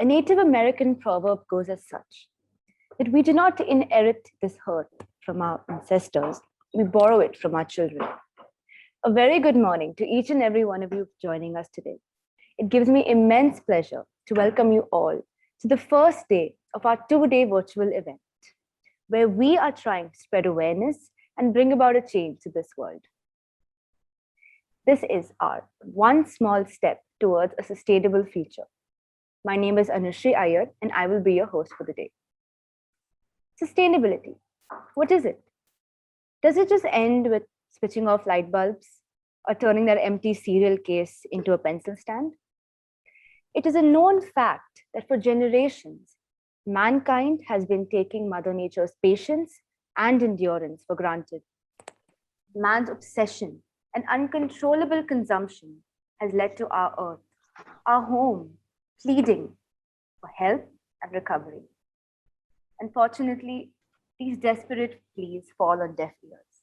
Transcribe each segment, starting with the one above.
A Native American proverb goes as such that we do not inherit this earth from our ancestors, we borrow it from our children. A very good morning to each and every one of you joining us today. It gives me immense pleasure to welcome you all to the first day of our 2-day virtual event, where we are trying to spread awareness and bring about a change to this world. This is our one small step towards a sustainable future. My name is Anushri Iyer, and I will be your host for the day. Sustainability. What is it? Does it just end with switching off light bulbs or turning that empty cereal case into a pencil stand? It is a known fact that for generations, mankind has been taking Mother Nature's patience and endurance for granted. Man's obsession and uncontrollable consumption has led to our earth, our home, pleading for help and recovery. Unfortunately, these desperate pleas fall on deaf ears.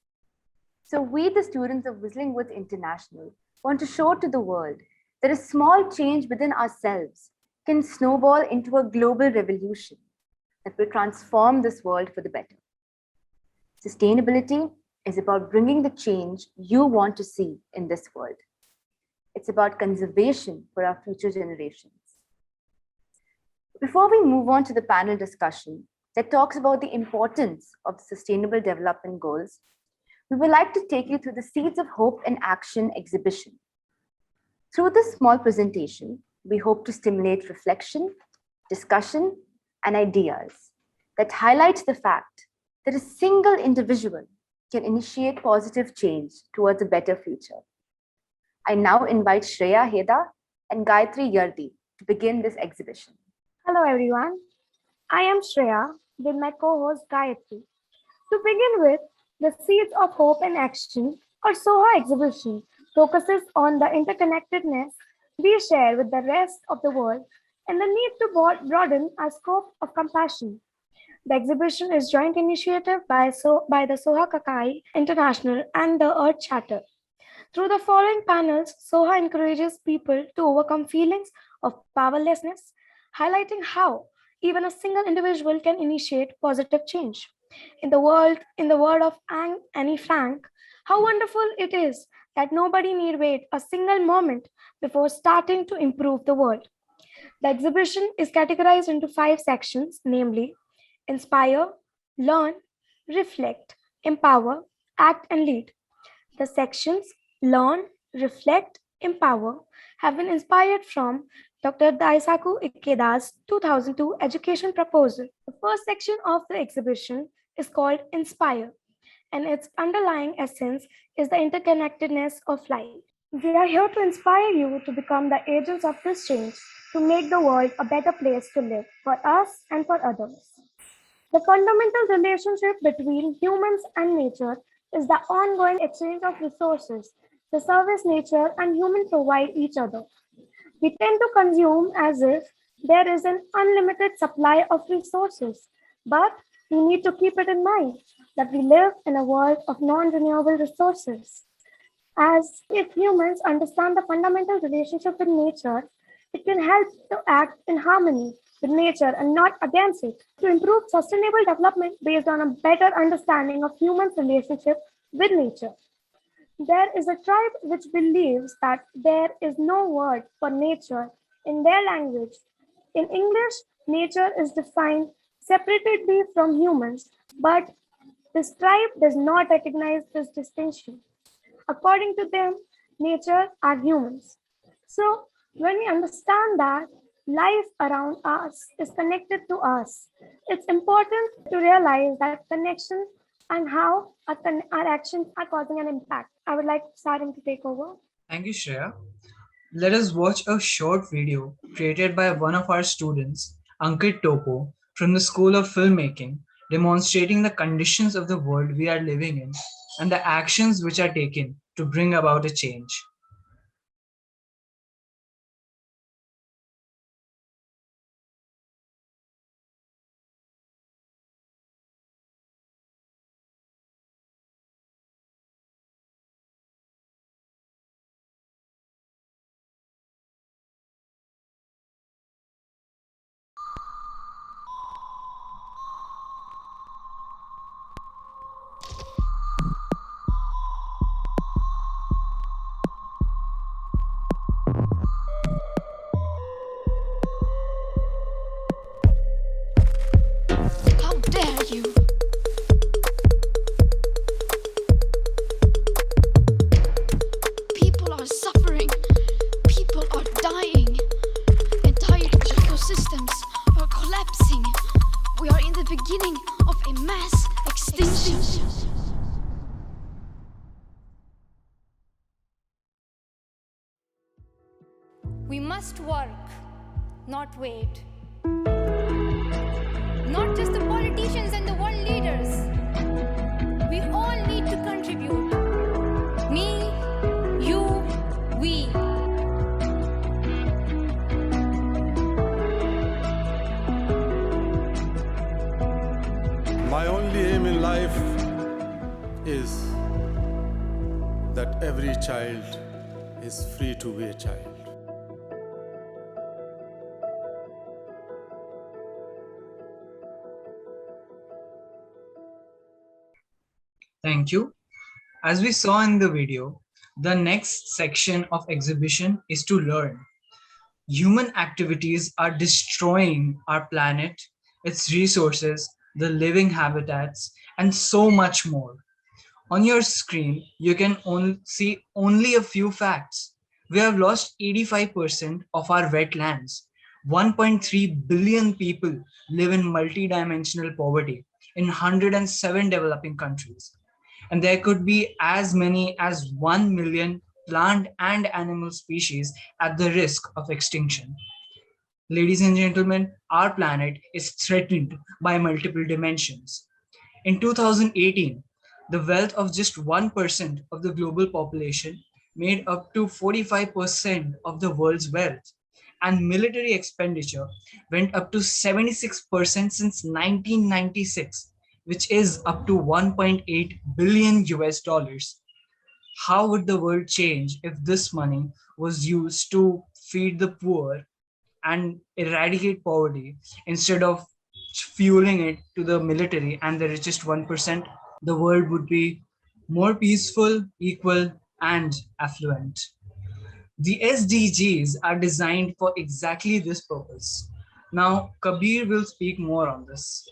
So we, the students of Whistling Woods International, want to show to the world that a small change within ourselves can snowball into a global revolution that will transform this world for the better. Sustainability is about bringing the change you want to see in this world. It's about conservation for our future generations. Before we move on to the panel discussion that talks about the importance of the Sustainable Development Goals, we would like to take you through the Seeds of Hope and Action exhibition. Through this small presentation, we hope to stimulate reflection, discussion, and ideas that highlight the fact that a single individual can initiate positive change towards a better future. I now invite Shreya Heda and Gayatri Yardi to begin this exhibition. Hello everyone, I am Shreya with my co-host Gayatri. To begin with, the Seeds of Hope and Action or SOHA exhibition focuses on the interconnectedness we share with the rest of the world and the need to broaden our scope of compassion. The exhibition is joint initiative by the Soha Kakai International and the Earth Charter. Through the following panels, SOHA encourages people to overcome feelings of powerlessness, highlighting how even a single individual can initiate positive change. In the word of Annie Frank, how wonderful it is that nobody need wait a single moment before starting to improve the world. The exhibition is categorized into 5 sections, namely Inspire, Learn, Reflect, Empower, Act and Lead. The sections Learn, Reflect, Empower have been inspired from Dr. Daisaku Ikeda's 2002 education proposal. The first section of the exhibition is called Inspire, and its underlying essence is the interconnectedness of life. We are here to inspire you to become the agents of this change to make the world a better place to live for us and for others. The fundamental relationship between humans and nature is the ongoing exchange of resources, the service nature and human provide each other. We tend to consume as if there is an unlimited supply of resources, but we need to keep it in mind that we live in a world of non-renewable resources. As if humans understand the fundamental relationship with nature, it can help to act in harmony with nature and not against it, to improve sustainable development based on a better understanding of humans' relationship with nature. There is a tribe which believes that there is no word for nature in their language. In English, nature is defined separately from humans, but this tribe does not recognize this distinction. According to them, nature are humans. So, when we understand that life around us is connected to us, it's important to realize that connection and how our actions are causing an impact. I would like Sarin to take over. Thank you, Shreya. Let us watch a short video created by one of our students, Ankit Topo, from the School of Filmmaking, demonstrating the conditions of the world we are living in and the actions which are taken to bring about a change. the beginning of a mass extinction. We must work, not wait. Not just the politicians and the world leaders. We all need to contribute. Me, you, we. My only aim in life is that every child is free to be a child. Thank you. As we saw in the video, the next section of exhibition is to learn. Human activities are destroying our planet, its resources, the living habitats, and so much more. On your screen, you can see only a few facts. We have lost 85% of our wetlands. 1.3 billion people live in multidimensional poverty in 107 developing countries. And there could be as many as 1 million plant and animal species at the risk of extinction. Ladies and gentlemen, our planet is threatened by multiple dimensions. In 2018, the wealth of just 1% of the global population made up to 45% of the world's wealth, and military expenditure went up to 76% since 1996, which is up to 1.8 billion US dollars. How would the world change if this money was used to feed the poor and eradicate poverty instead of fueling it to the military and the richest 1%? The world would be more peaceful, equal, and affluent. The SDGs are designed for exactly this purpose. Now, Kabir will speak more on this.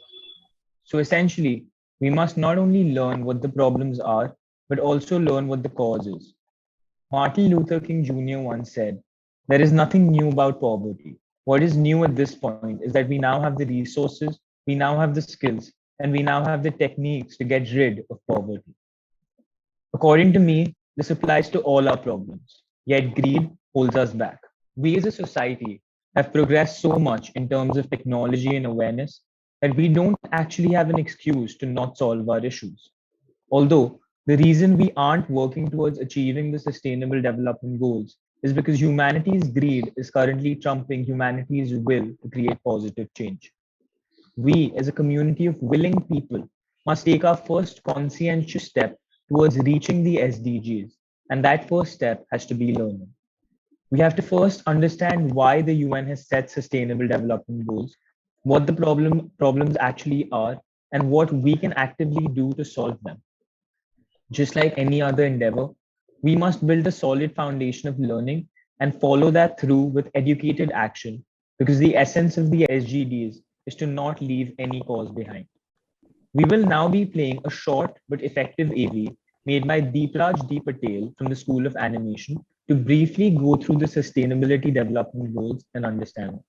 So essentially, we must not only learn what the problems are, but also learn what the cause is. Martin Luther King Jr. once said, "There is nothing new about poverty. What is new at this point is that we now have the resources, we now have the skills, and we now have the techniques to get rid of poverty." According to me, this applies to all our problems, yet greed holds us back. We as a society have progressed so much in terms of technology and awareness that we don't actually have an excuse to not solve our issues. Although the reason we aren't working towards achieving the sustainable development goals is because humanity's greed is currently trumping humanity's will to create positive change. We, as a community of willing people, must take our first conscientious step towards reaching the SDGs, and that first step has to be learning. We have to first understand why the UN has set sustainable development goals, what the problems actually are, and what we can actively do to solve them. Just like any other endeavor, we must build a solid foundation of learning and follow that through with educated action, because the essence of the SDGs is to not leave any cause behind. We will now be playing a short but effective AV made by Deepraj D. Patel from the School of Animation to briefly go through the sustainability development goals and understand them.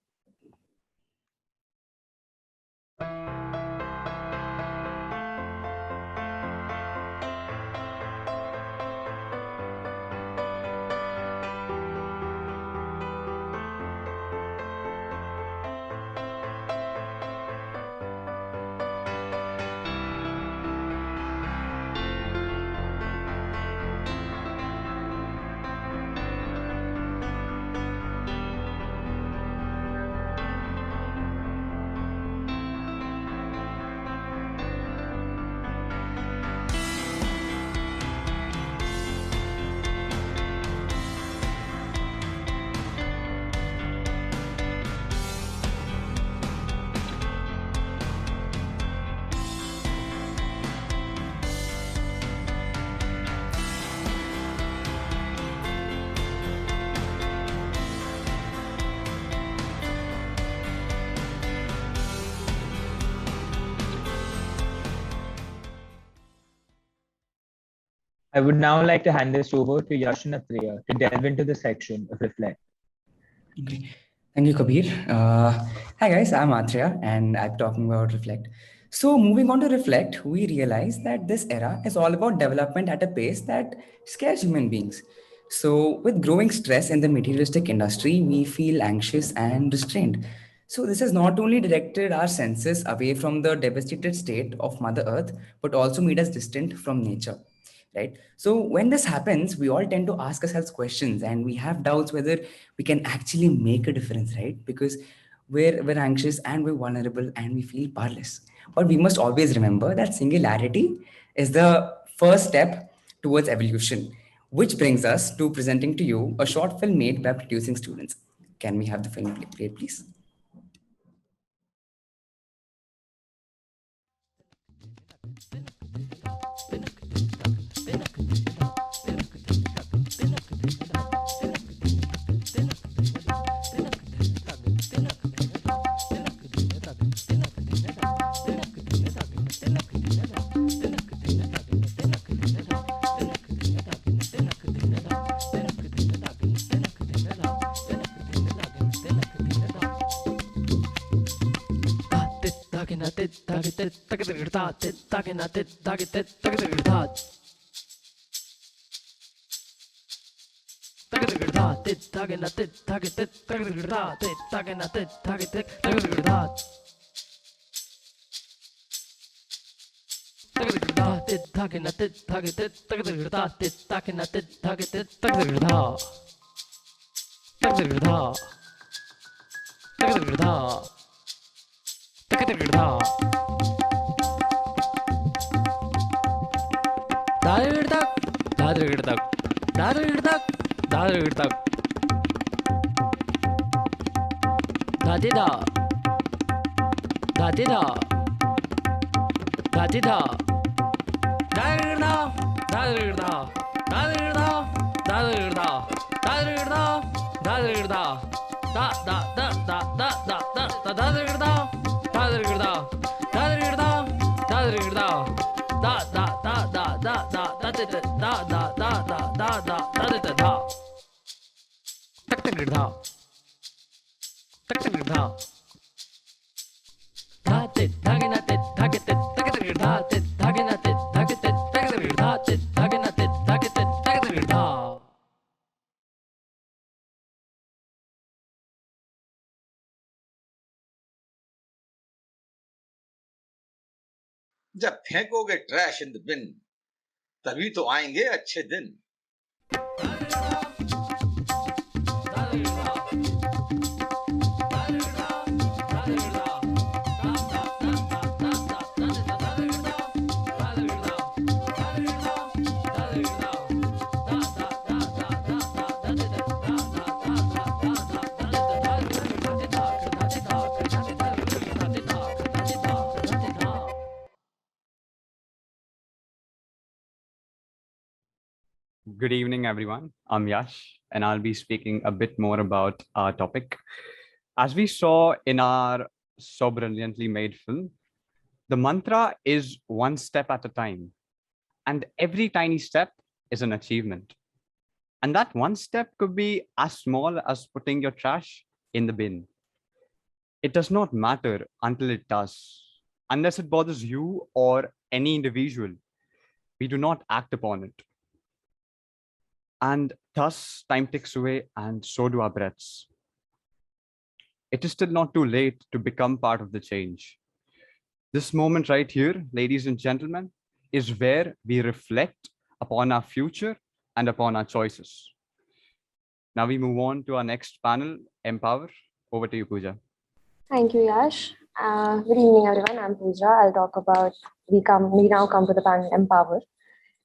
I would now like to hand this over to Yash and Atreya to delve into the section of Reflect. Okay. Thank you, Kabir. Hi guys, I'm Atreya and I'm talking about Reflect. So moving on to Reflect, we realize that this era is all about development at a pace that scares human beings. So with growing stress in the materialistic industry, we feel anxious and restrained. So this has not only directed our senses away from the devastated state of Mother Earth, but also made us distant from nature, right? So when this happens, we all tend to ask ourselves questions and we have doubts whether we can actually make a difference, right? Because we're anxious and we're vulnerable and we feel powerless. But we must always remember that singularity is the first step towards evolution, which brings us to presenting to you a short film made by producing students. Can we have the film played, please? जब फेंकोगे trash in the बिन तभी तो आएंगे अच्छे दिन। Good evening, everyone. I'm Yash, and I'll be speaking a bit more about our topic. As we saw in our so brilliantly made film, the mantra is one step at a time, and every tiny step is an achievement. And that one step could be as small as putting your trash in the bin. It does not matter until it does. Unless it bothers you or any individual, we do not act upon it. And thus time ticks away and so do our breaths. It is still not too late to become part of the change. This moment right here, ladies and gentlemen, is where we reflect upon our future and upon our choices. Now we move on to our next panel, Empower. Over to you, Pooja. Thank you, Yash. Good evening, everyone. I'm Pooja. I'll talk about, we now come to the panel Empower.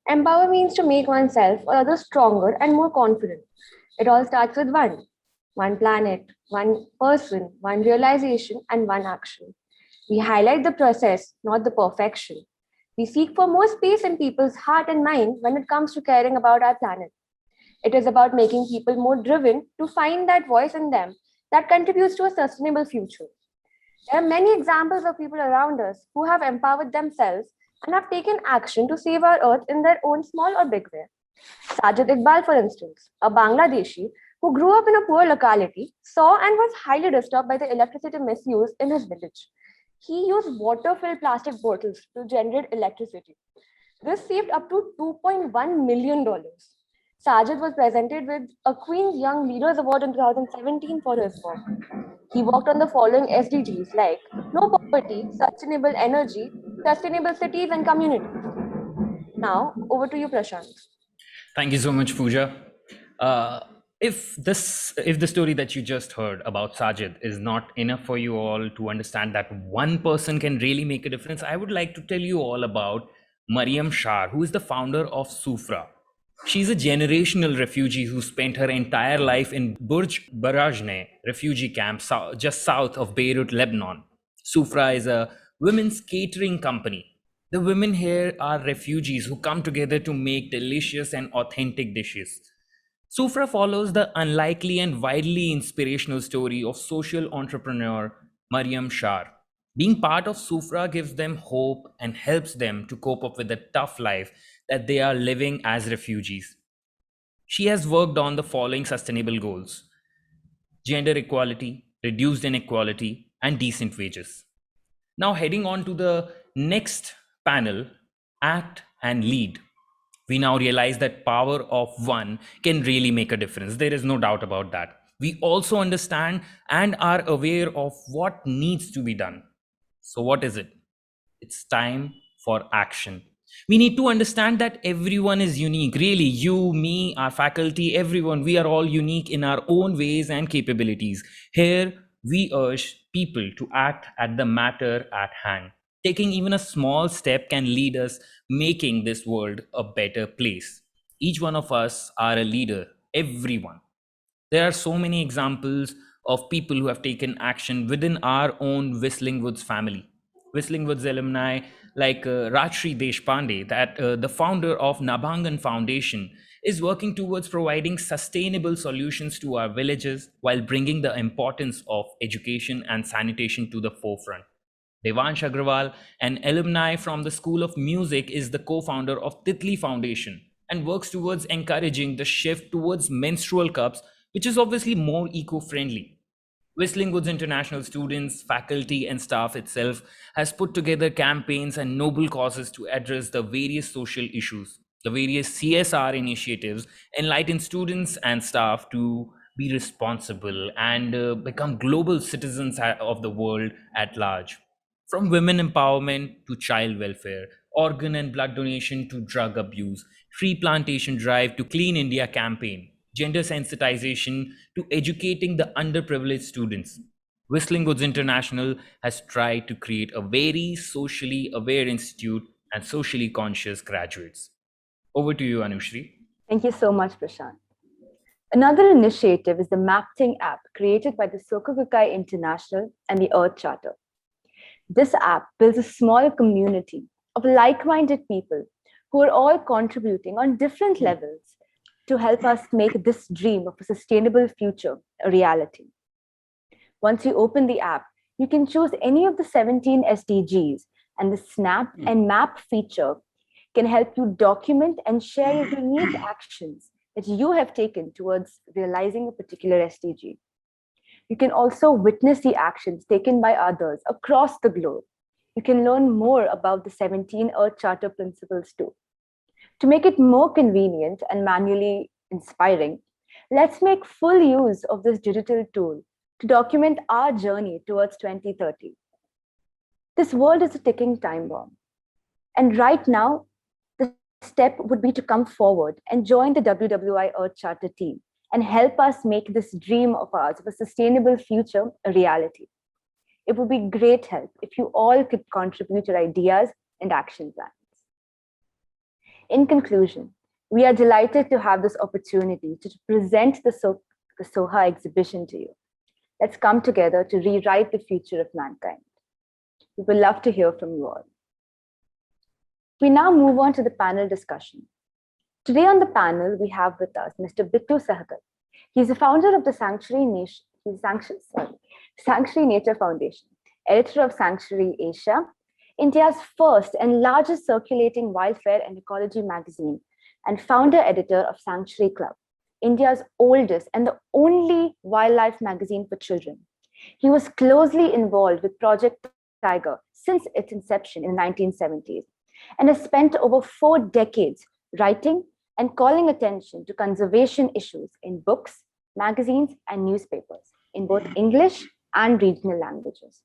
Empower means to make oneself or others stronger and more confident. It all starts with one planet, one person, one realization, and one action. We highlight the process, not the perfection. We seek for more space in people's heart and mind when it comes to caring about our planet. It is about making people more driven to find that voice in them that contributes to a sustainable future. There are many examples of people around us who have empowered themselves and have taken action to save our earth in their own small or big way. Sajid Iqbal, for instance, a Bangladeshi who grew up in a poor locality, saw and was highly disturbed by the electricity misuse in his village. He used water-filled plastic bottles to generate electricity. This saved up to $2.1 million. Sajid was presented with a Queen's Young Leaders Award in 2017 for his work. He worked on the following SDGs like no poverty, sustainable energy, sustainable cities and communities. Now, over to you, Prashant. Thank you so much, Pooja. If the story that you just heard about Sajid is not enough for you all to understand that one person can really make a difference, I would like to tell you all about Mariam Shar, who is the founder of Sufra. She's a generational refugee who spent her entire life in Burj Barajne refugee camp just south of Beirut, Lebanon. Sufra is a women's catering company. The women here are refugees who come together to make delicious and authentic dishes. Sufra follows the unlikely and widely inspirational story of social entrepreneur Mariam Shar. Being part of Sufra gives them hope and helps them to cope up with the tough life that they are living as refugees. She has worked on the following sustainable goals: gender equality, reduced inequality, and decent wages. Now, heading on to the next panel, act and lead. We now realize that power of one can really make a difference. There is no doubt about that. We also understand and are aware of what needs to be done. So what is it? It's time for action. We need to understand that everyone is unique. Really, you, me, our faculty, everyone, we are all unique in our own ways and capabilities. Here, we urge people to act at the matter at hand. Taking even a small step can lead us making this world a better place. Each one of us are a leader, everyone. There are so many examples of people who have taken action within our own Whistling Woods family. Whistling Woods alumni like Rajshri Deshpande, the founder of Nabhangan Foundation, is working towards providing sustainable solutions to our villages while bringing the importance of education and sanitation to the forefront. Devansh Agrawal, an alumni from the School of Music, is the co-founder of Titli Foundation and works towards encouraging the shift towards menstrual cups, which is obviously more eco-friendly. Whistling Woods International students, faculty, and staff itself has put together campaigns and noble causes to address the various social issues. The various CSR initiatives enlighten students and staff to be responsible and become global citizens of the world at large. From women empowerment to child welfare, organ and blood donation to drug abuse, tree plantation drive to Clean India campaign, gender sensitization to educating the underprivileged students. Whistling Woods International has tried to create a very socially aware institute and socially conscious graduates. Over to you, Anushri. Thank you so much, Prashant. Another initiative is the Mapting app created by the Soka International and the Earth Charter. This app builds a small community of like-minded people who are all contributing on different levels to help us make this dream of a sustainable future a reality. Once you open the app, you can choose any of the 17 SDGs, and the Snap and Map feature can help you document and share your unique actions that you have taken towards realizing a particular SDG. You can also witness the actions taken by others across the globe. You can learn more about the 17 Earth Charter principles too. To make it more convenient and manually inspiring, let's make full use of this digital tool to document our journey towards 2030. This world is a ticking time bomb. And right now, the step would be to come forward and join the WWI Earth Charter team and help us make this dream of ours of a sustainable future a reality. It would be great help if you all could contribute your ideas and action plans. In conclusion, we are delighted to have this opportunity to present the Soha exhibition to you. Let's come together to rewrite the future of mankind. We would love to hear from you all. We now move on to the panel discussion. Today on the panel, we have with us Mr. Bittu Sahgal. He's the founder of the Sanctuary Nature Foundation, editor of Sanctuary Asia, India's first and largest circulating wildfare and ecology magazine, and founder editor of Sanctuary Club, India's oldest and the only wildlife magazine for children. He was closely involved with Project Tiger since its inception in the 1970s and has spent over 4 decades writing and calling attention to conservation issues in books, magazines, and newspapers in both English and regional languages.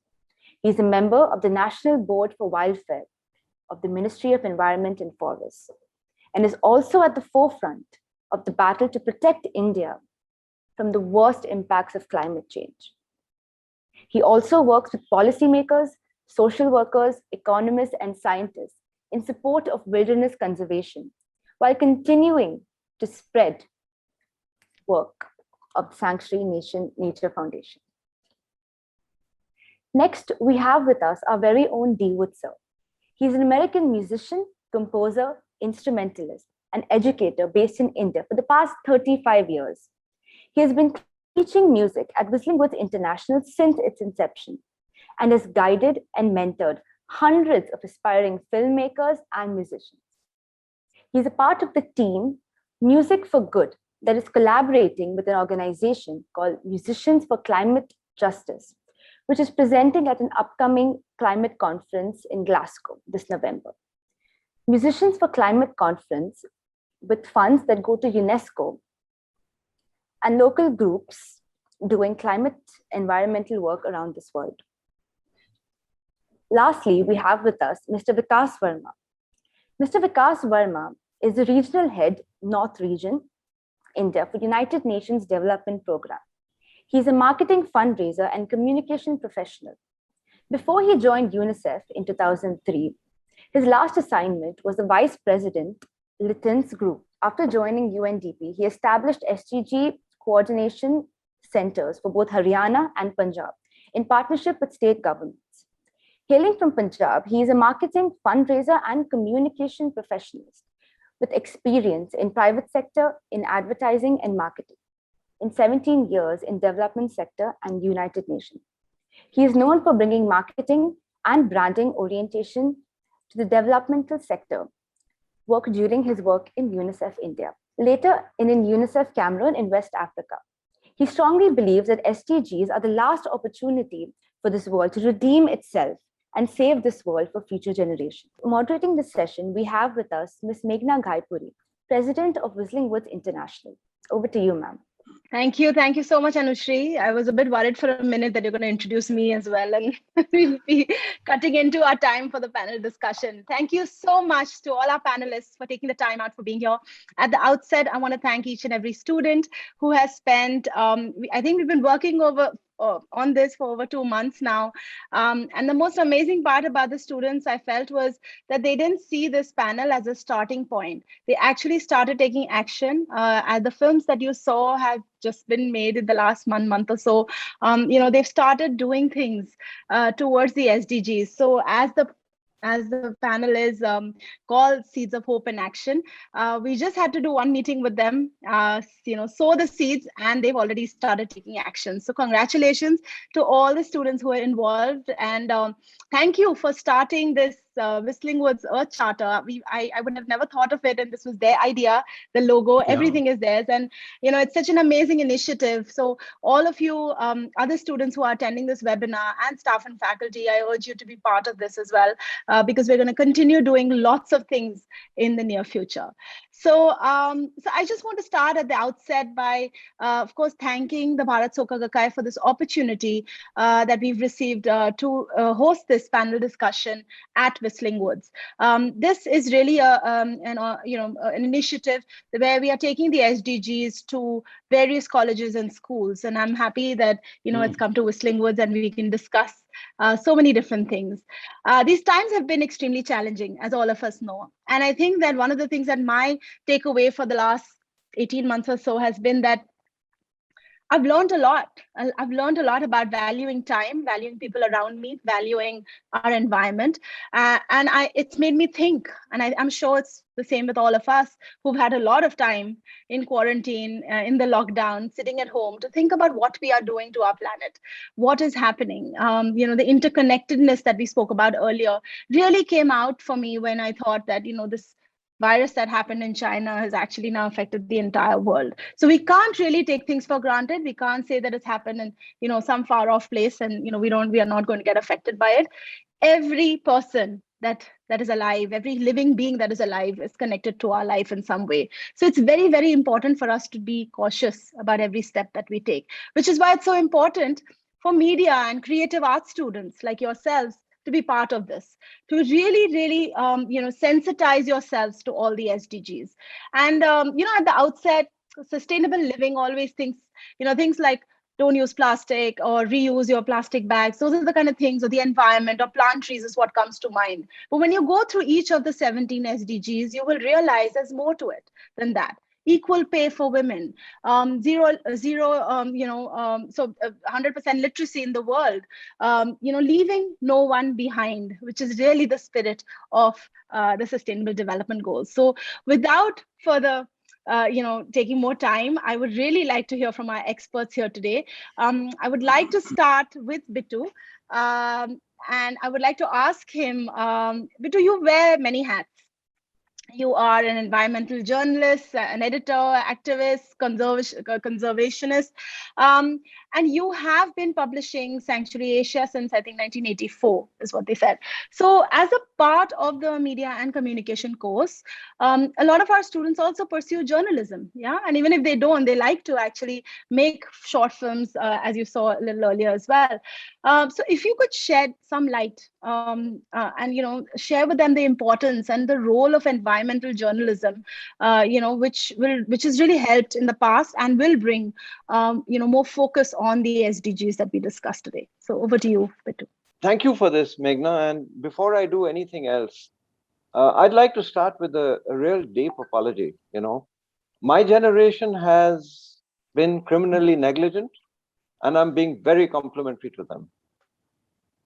He is a member of the National Board for Wildfare of the Ministry of Environment and Forests and is also at the forefront of the battle to protect India from the worst impacts of climate change. He also works with policymakers, social workers, economists, and scientists in support of wilderness conservation, while continuing to spread work of the Sanctuary Nature Foundation. Next, we have with us our very own D. Wood sir. He's an American musician, composer, instrumentalist, and educator based in India for the past 35 years. He has been teaching music at Whistling Woods International since its inception and has guided and mentored hundreds of aspiring filmmakers and musicians. He's a part of the team Music for Good that is collaborating with an organization called Musicians for Climate Justice, which is presenting at an upcoming climate conference in Glasgow this November. Musicians for Climate Conference, with funds that go to UNESCO and local groups doing climate environmental work around this world. Lastly, we have with us Mr. Vikas Verma. Mr. Vikas Verma is the regional head, North Region, India for United Nations Development Program. He's a marketing fundraiser and communication professional. Before he joined UNICEF in 2003, his last assignment was the Vice President, Litin's Group. After joining UNDP, he established SDG coordination centers for both Haryana and Punjab in partnership with state governments. Hailing from Punjab, he is a marketing, fundraiser, and communication professionalist with experience in private sector, in advertising and marketing, in 17 years in development sector and United Nations. He is known for bringing marketing and branding orientation to the developmental sector work during his work in UNICEF India, later in UNICEF Cameroon in West Africa. He strongly believes that SDGs are the last opportunity for this world to redeem itself and save this world for future generations. Moderating this session, we have with us Ms. Meghna Gaipuri, President of Whistling Woods International. Over to you, ma'am. Thank you. Thank you so much, Anushri. I was a bit worried for a minute that you're going to introduce me as well, and we'll be cutting into our time for the panel discussion. Thank you so much to all our panelists for taking the time out for being here. At the outset, I want to thank each and every student who has spent, I think we've been working on this for over 2 months now. And the most amazing part about the students I felt was that they didn't see this panel as a starting point. They actually started taking action. As the films that you saw have just been made in the last month or so, they've started doing things towards the SDGs. So as the panel is called Seeds of Hope in Action, we just had to do one meeting with them, sow the seeds, and they've already started taking action. So congratulations to all the students who are involved, and thank you for starting this Whistling Woods Earth Charter. I would have never thought of it, and this was their idea. The logo, everything is theirs, and it's such an amazing initiative. So all of you other students who are attending this webinar and staff and faculty, I urge you to be part of this as well, because we're going to continue doing lots of things in the near future. So I just want to start at the outset by, of course, thanking the Bharat Soka Gakkai for this opportunity that we've received to host this panel discussion at Whistling Woods. This is really an initiative where we are taking the SDGs to various colleges and schools, and I'm happy that it's come to Whistling Woods and we can discuss so many different things. These times have been extremely challenging, as all of us know. And I think that one of the things that my takeaway for the last 18 months or so has been that I've learned a lot. I've learned a lot about valuing time, valuing people around me, valuing our environment. And it's made me think, and I'm sure it's the same with all of us who've had a lot of time in quarantine, in the lockdown, sitting at home to think about what we are doing to our planet, what is happening. The interconnectedness that we spoke about earlier really came out for me when I thought that, this virus that happened in China has actually now affected the entire world. So we can't really take things for granted. We can't say that it's happened in, some far off place and, we are not going to get affected by it. Every person that is alive, every living being that is alive is connected to our life in some way. So it's very, very important for us to be cautious about every step that we take, which is why it's so important for media and creative arts students like yourselves to be part of this, to really, really, sensitize yourselves to all the SDGs. And, at the outset, sustainable living always thinks, things like don't use plastic or reuse your plastic bags. Those are the kind of things, or the environment or plant trees is what comes to mind. But when you go through each of the 17 SDGs, you will realize there's more to it than that. Equal pay for women, zero, so 100% literacy in the world, leaving no one behind, which is really the spirit of the Sustainable Development Goals. So without further taking more time, I would really like to hear from our experts here today. I would like to start with Bittu. And I would like to ask him, Bittu, you wear many hats. You are an environmental journalist, an editor, activist, conservationist, and you have been publishing Sanctuary Asia since, I think, 1984 is what they said. So as a part of the media and communication course, a lot of our students also pursue journalism, yeah? And even if they don't, they like to actually make short films, as you saw a little earlier as well. So if you could shed some light and, share with them the importance and the role of environmental journalism, which has really helped in the past and will bring, more focus on the SDGs that we discussed today. So over to you, Bittu. Thank you for this, Meghna. And before I do anything else, I'd like to start with a real deep apology. My generation has been criminally negligent, and I'm being very complimentary to them.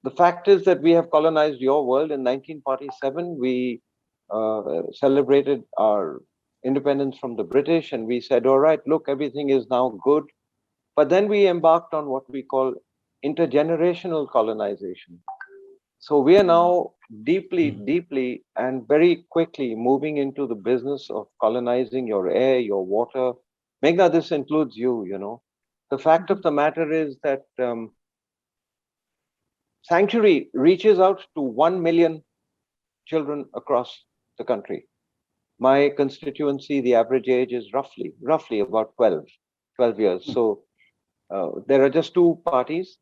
The fact is that we have colonized your world. In 1947. We celebrated our independence from the British, and we said, all right, look, everything is now good. But then we embarked on what we call intergenerational colonization. So we are now deeply and very quickly moving into the business of colonizing your air, your water. Meghna, this includes you, The fact of the matter is that Sanctuary reaches out to 1 million children across the country. My constituency, the average age is roughly about 12 years. So there are just two parties,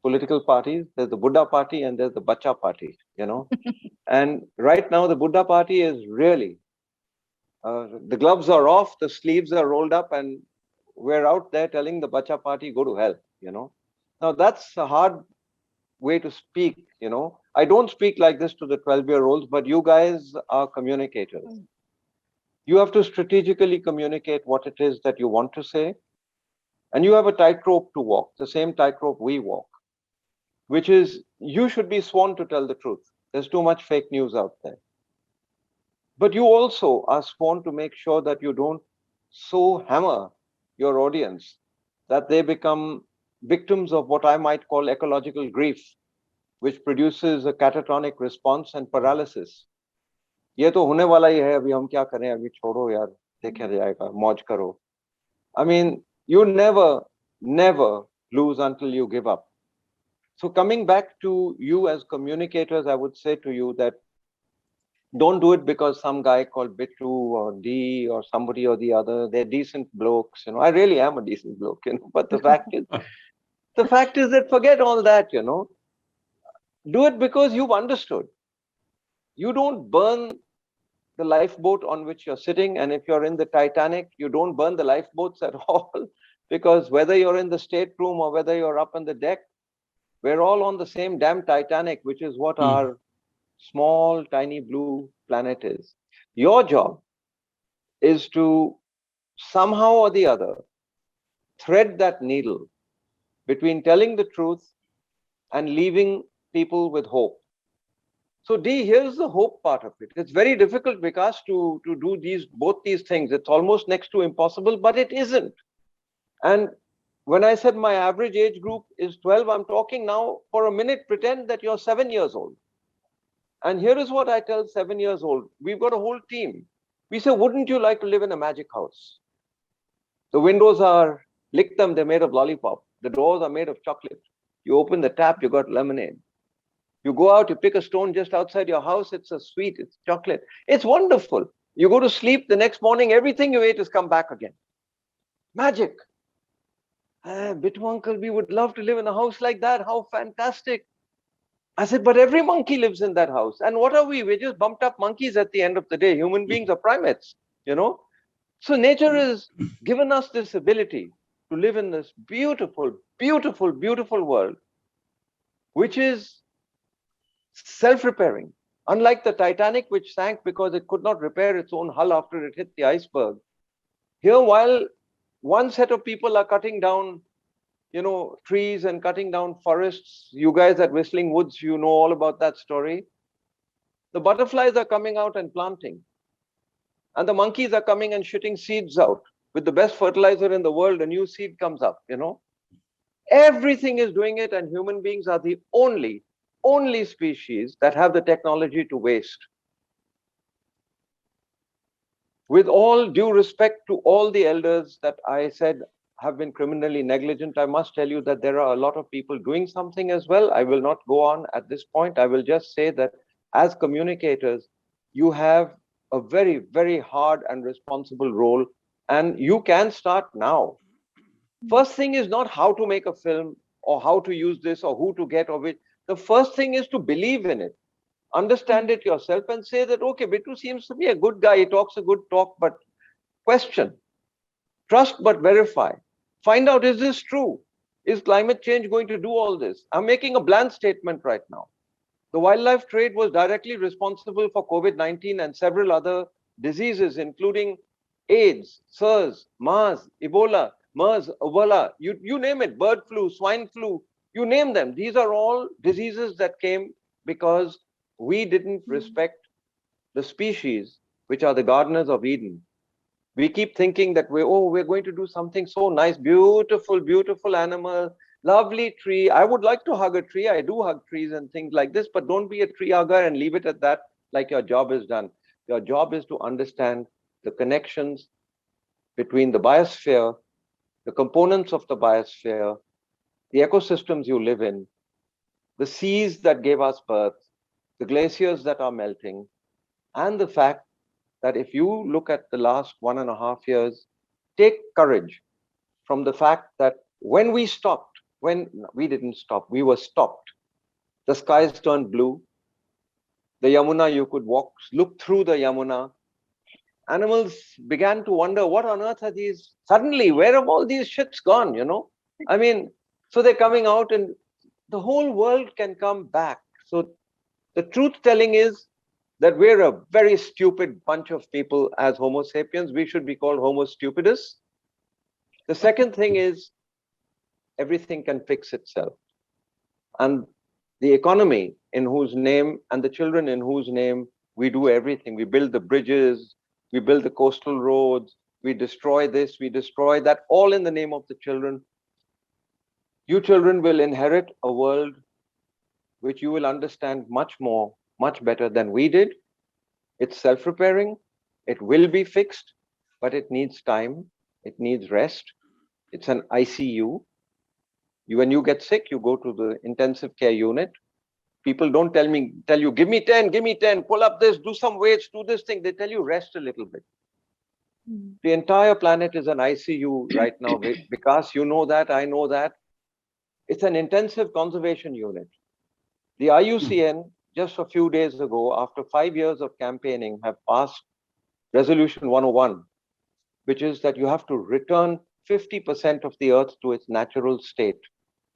political parties. There's the Buddha party and there's the Bacha party, And right now the Buddha party is really, the gloves are off, the sleeves are rolled up, and we're out there telling the Bacha party, go to hell, Now that's a hard way to speak, I don't speak like this to the 12-year-olds, but you guys are communicators. You have to strategically communicate what it is that you want to say. And you have a tightrope to walk, the same tightrope we walk, which is you should be sworn to tell the truth. There's too much fake news out there. But you also are sworn to make sure that you don't so hammer your audience that they become victims of what I might call ecological grief, which produces a catatonic response and paralysis. ये तो होने वाला ही है, अभी हम क्या करें, अभी छोड़ो यार, देखा जाएगा, मौज करो. I mean, you never lose until you give up. So coming back to you as communicators, I would say to you that don't do it because some guy called Bittu or D or somebody or the other, they're decent blokes. I really am a decent bloke, but the fact is that forget all that, Do it because you've understood. You don't burn the lifeboat on which you're sitting. And if you're in the Titanic, you don't burn the lifeboats at all, because whether you're in the stateroom or whether you're up on the deck, we're all on the same damn Titanic, which is what our small, tiny blue planet is. Your job is to somehow or the other thread that needle between telling the truth and leaving people with hope. So D, here's the hope part of it. It's very difficult, Vikas, to do both these things. It's almost next to impossible, but it isn't. And when I said my average age group is 12, I'm talking now for a minute, pretend that you're 7 years old. And here is what I tell 7 years old. We've got a whole team. We say, wouldn't you like to live in a magic house? The windows are, lick them, they're made of lollipop. The doors are made of chocolate. You open the tap, you got lemonade. You go out, you pick a stone just outside your house, it's a sweet, it's chocolate. It's wonderful. You go to sleep, the next morning, everything you ate has come back again. Magic. Bittu uncle, we would love to live in a house like that. How fantastic. I said, but every monkey lives in that house. And what are we? We're just bumped up monkeys at the end of the day. Human beings are primates, you know? So nature has given us this ability to live in this beautiful, beautiful, beautiful world, which is self-repairing. Unlike the Titanic, which sank because it could not repair its own hull after it hit the iceberg. Here, while one set of people are cutting down, trees and cutting down forests, you guys at Whistling Woods, you know all about that story. The butterflies are coming out and planting. And the monkeys are coming and shooting seeds out. With the best fertilizer in the world, a new seed comes up, Everything is doing it, and human beings are the only species that have the technology to waste. With all due respect to all the elders that I said have been criminally negligent, I must tell you that there are a lot of people doing something as well. I will not go on at this point. I will just say that as communicators, you have a very, very hard and responsible role, and you can start now. First thing is not how to make a film or how to use this or who to get or which. The first thing is to believe in it, understand it yourself and say that, okay, Bittu seems to be a good guy. He talks a good talk, but question, trust but verify. Find out, is this true? Is climate change going to do all this? I'm making a bland statement right now. The wildlife trade was directly responsible for COVID-19 and several other diseases, including AIDS, SARS, MERS, Ebola, you name it, bird flu, swine flu, you name them. These are all diseases that came because we didn't respect the species, which are the gardeners of Eden. We keep thinking that we're going to do something so nice, beautiful, beautiful animal, lovely tree. I would like to hug a tree. I do hug trees and things like this, but don't be a tree hugger and leave it at that, like your job is done. Your job is to understand the connections between the biosphere, the components of the biosphere, the ecosystems you live in, the seas that gave us birth, the glaciers that are melting, and the fact that if you look at the last 1.5 years, take courage from the fact that when we stopped, when we didn't stop, we were stopped. The skies turned blue. The Yamuna, you could look through the Yamuna. Animals began to wonder, what on earth are these? Suddenly, where have all these ships gone, I mean, so they're coming out and the whole world can come back. So the truth telling is that we're a very stupid bunch of people as Homo sapiens. We should be called Homo stupidus. The second thing is everything can fix itself. And the economy in whose name and the children in whose name we do everything. We build the bridges, we build the coastal roads, we destroy this, we destroy that, all in the name of the children. You children will inherit a world which you will understand much more, much better than we did. It's self-repairing. It will be fixed, but it needs time. It needs rest. It's an ICU. When you get sick, you go to the intensive care unit. People don't tell you, give me 10, pull up this, do some weights, do this thing. They tell you, rest a little bit. The entire planet is an ICU right now, because you know that, I know that. It's an intensive conservation unit. The IUCN, just a few days ago, after 5 years of campaigning, have passed Resolution 101, which is that you have to return 50% of the earth to its natural state.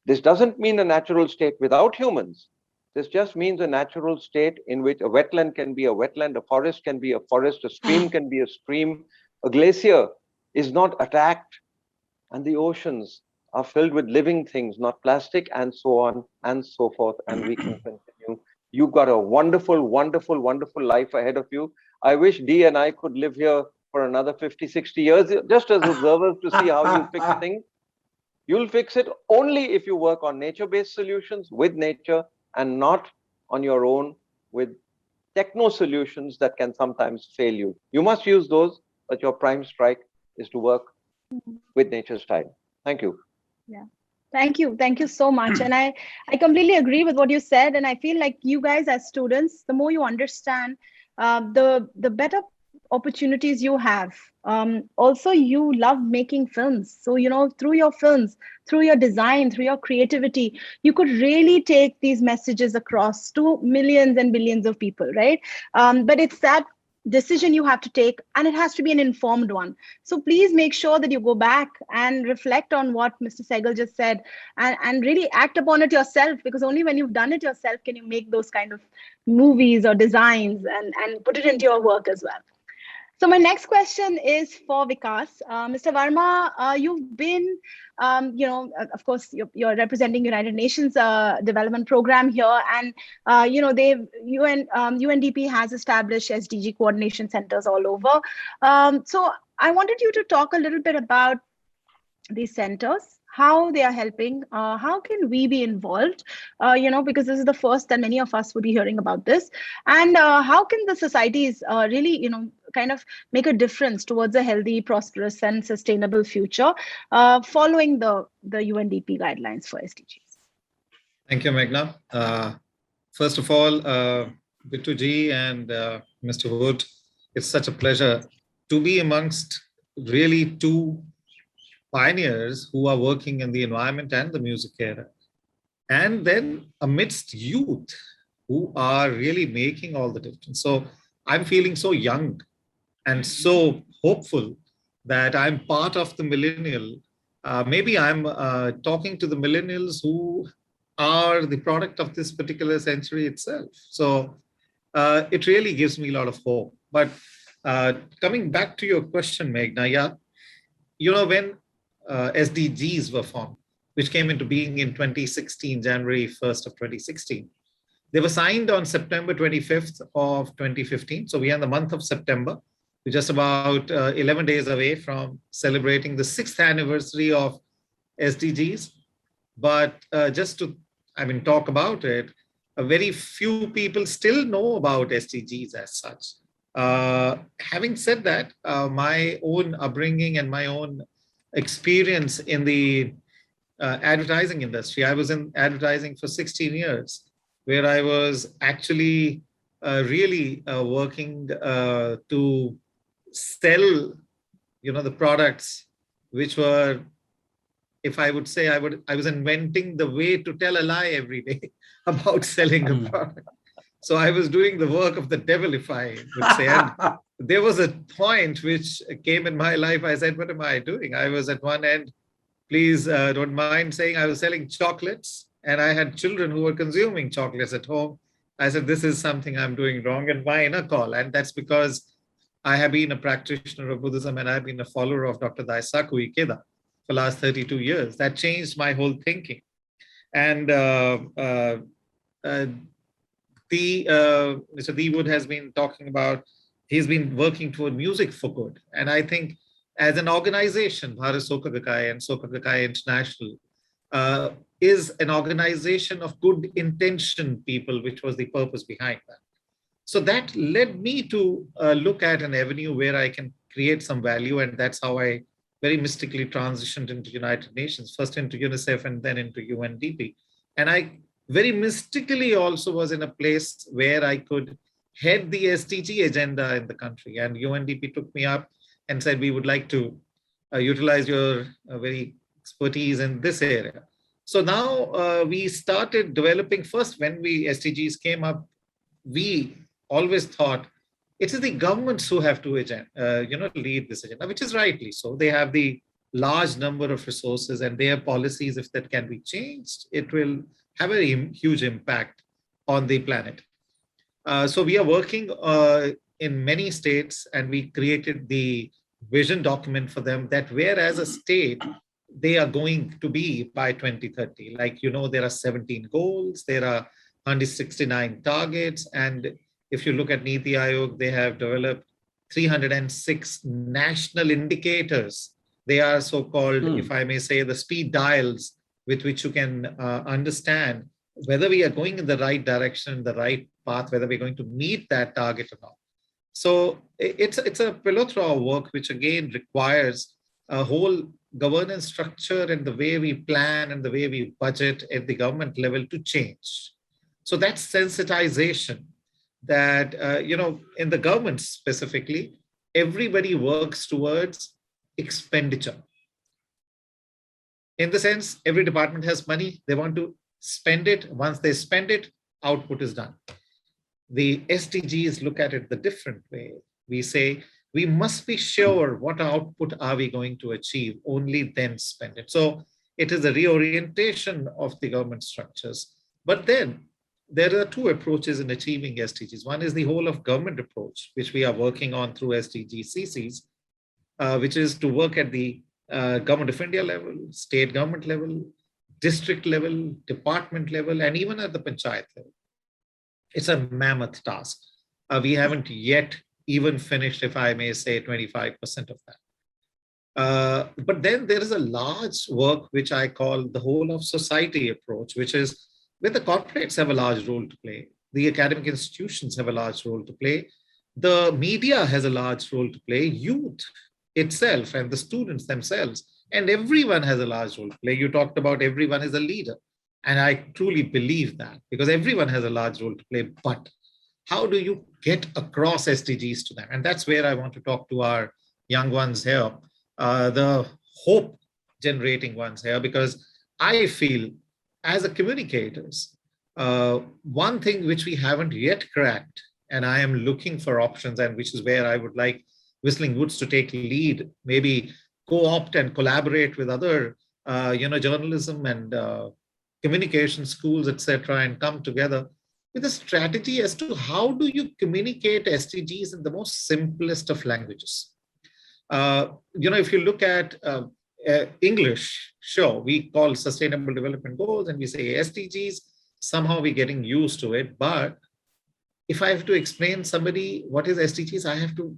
This doesn't mean a natural state without humans. This just means a natural state in which a wetland can be a wetland, a forest can be a forest, a stream can be a stream, a glacier is not attacked, and the oceans are filled with living things, not plastic, and so on and so forth, and we can continue. You've got a wonderful, wonderful, wonderful life ahead of you. I wish Dee and I could live here for another 50, 60 years, just as observers to see how you fix things. You'll fix it only if you work on nature-based solutions with nature and not on your own with techno solutions that can sometimes fail you. You must use those, but your prime strike is to work with nature's style. Thank you. Yeah. Thank you. Thank you so much. And I completely agree with what you said. And I feel like you guys as students, the more you understand, the better opportunities you have. Also, you love making films. So, through your films, through your design, through your creativity, you could really take these messages across to millions and billions of people, right? But it's that decision you have to take, and it has to be an informed one. So please make sure that you go back and reflect on what Mr. Sehgal just said, and really act upon it yourself, because only when you've done it yourself can you make those kind of movies or designs and put it into your work as well. So my next question is for Vikas. Mr. Verma, you've been, of course, you're representing United Nations Development Program here, and UNDP has established SDG coordination centers all over. So I wanted you to talk a little bit about these centers, how they are helping, how can we be involved, because this is the first that many of us would be hearing about this, and how can the societies really, kind of make a difference towards a healthy, prosperous, and sustainable future following the UNDP guidelines for SDGs. Thank you, Meghna. First of all, Bittu ji and Mr. Wood, it's such a pleasure to be amongst really two pioneers who are working in the environment and the music era, and then amidst youth who are really making all the difference. So I'm feeling so young and so hopeful that I'm part of the millennial. Maybe I'm talking to the millennials who are the product of this particular century itself. So it really gives me a lot of hope. But coming back to your question, Meghna, yeah, when SDGs were formed, which came into being in 2016, January 1st of 2016. They were signed on September 25th of 2015. So we are in the month of September. We're just about 11 days away from celebrating the 6th anniversary of SDGs. But just to, talk about it, a very few people still know about SDGs as such. Having said that, my own upbringing and my own experience in the advertising industry. I was in advertising for 16 years, where I was actually really working to sell, the products, which were, if I would say, I was inventing the way to tell a lie every day about selling a product. So I was doing the work of the devil, if I would say. And there was a point which came in my life. I said, what am I doing? I was at one end, please don't mind saying, I was selling chocolates, and I had children who were consuming chocolates at home. I said, this is something I'm doing wrong, and my inner call. And that's because I have been a practitioner of Buddhism, and I've been a follower of Dr. Daisaku Ikeda for the last 32 years. That changed my whole thinking. And Mr. D. Wood has been talking about, he's been working toward music for good. And I think as an organization, Bharat Soka Gakkai and Soka Gakkai International is an organization of good intention people, which was the purpose behind that. So that led me to look at an avenue where I can create some value. And that's how I very mystically transitioned into United Nations, first into UNICEF and then into UNDP. And I very mystically also was in a place where I could head the SDG agenda in the country. And UNDP took me up and said, we would like to utilize your very expertise in this area. So now we started developing. First, when SDGs came up, we always thought it is the governments who have to lead this agenda, which is rightly so. They have the large number of resources, and their policies, if that can be changed, it will have a huge impact on the planet. So we are working in many states, and we created the vision document for them that where as a state they are going to be by 2030. Like, there are 17 goals, there are 169 targets. And if you look at Niti Aayog, they have developed 306 national indicators. They are so-called, if I may say, the speed dials with which you can understand whether we are going in the right direction, the right path, whether we're going to meet that target or not. So it's a plethora of work, which again requires a whole governance structure and the way we plan and the way we budget at the government level to change. So that's sensitization that, in the government specifically, everybody works towards expenditure. In the sense, every department has money, they want to spend it. Once they spend it, output is done. The SDGs look at it the different way. We say, we must be sure what output are we going to achieve, only then spend it. So it is a reorientation of the government structures. But then there are two approaches in achieving SDGs. One is the whole of government approach, which we are working on through SDG CCs, which is to work at the Government of India level, state government level, district level, department level, and even at the panchayat level. It's a mammoth task. We haven't yet even finished, if I may say, 25% of that. But then there is a large work, which I call the whole of society approach, which is where the corporates have a large role to play. The academic institutions have a large role to play. The media has a large role to play. Youth itself and the students themselves, and everyone has a large role to play. You talked about everyone is a leader. And I truly believe that, because everyone has a large role to play. But how do you get across SDGs to them? And that's where I want to talk to our young ones here, the hope generating ones here, because I feel as a communicators, one thing which we haven't yet cracked, and I am looking for options, and which is where I would like Whistling Woods to take lead, maybe co-opt and collaborate with other, journalism and communication schools, etc., and come together with a strategy as to how do you communicate SDGs in the most simplest of languages. If you look at English, sure, we call Sustainable Development Goals and we say SDGs, somehow we're getting used to it. But if I have to explain somebody what is SDGs, I have to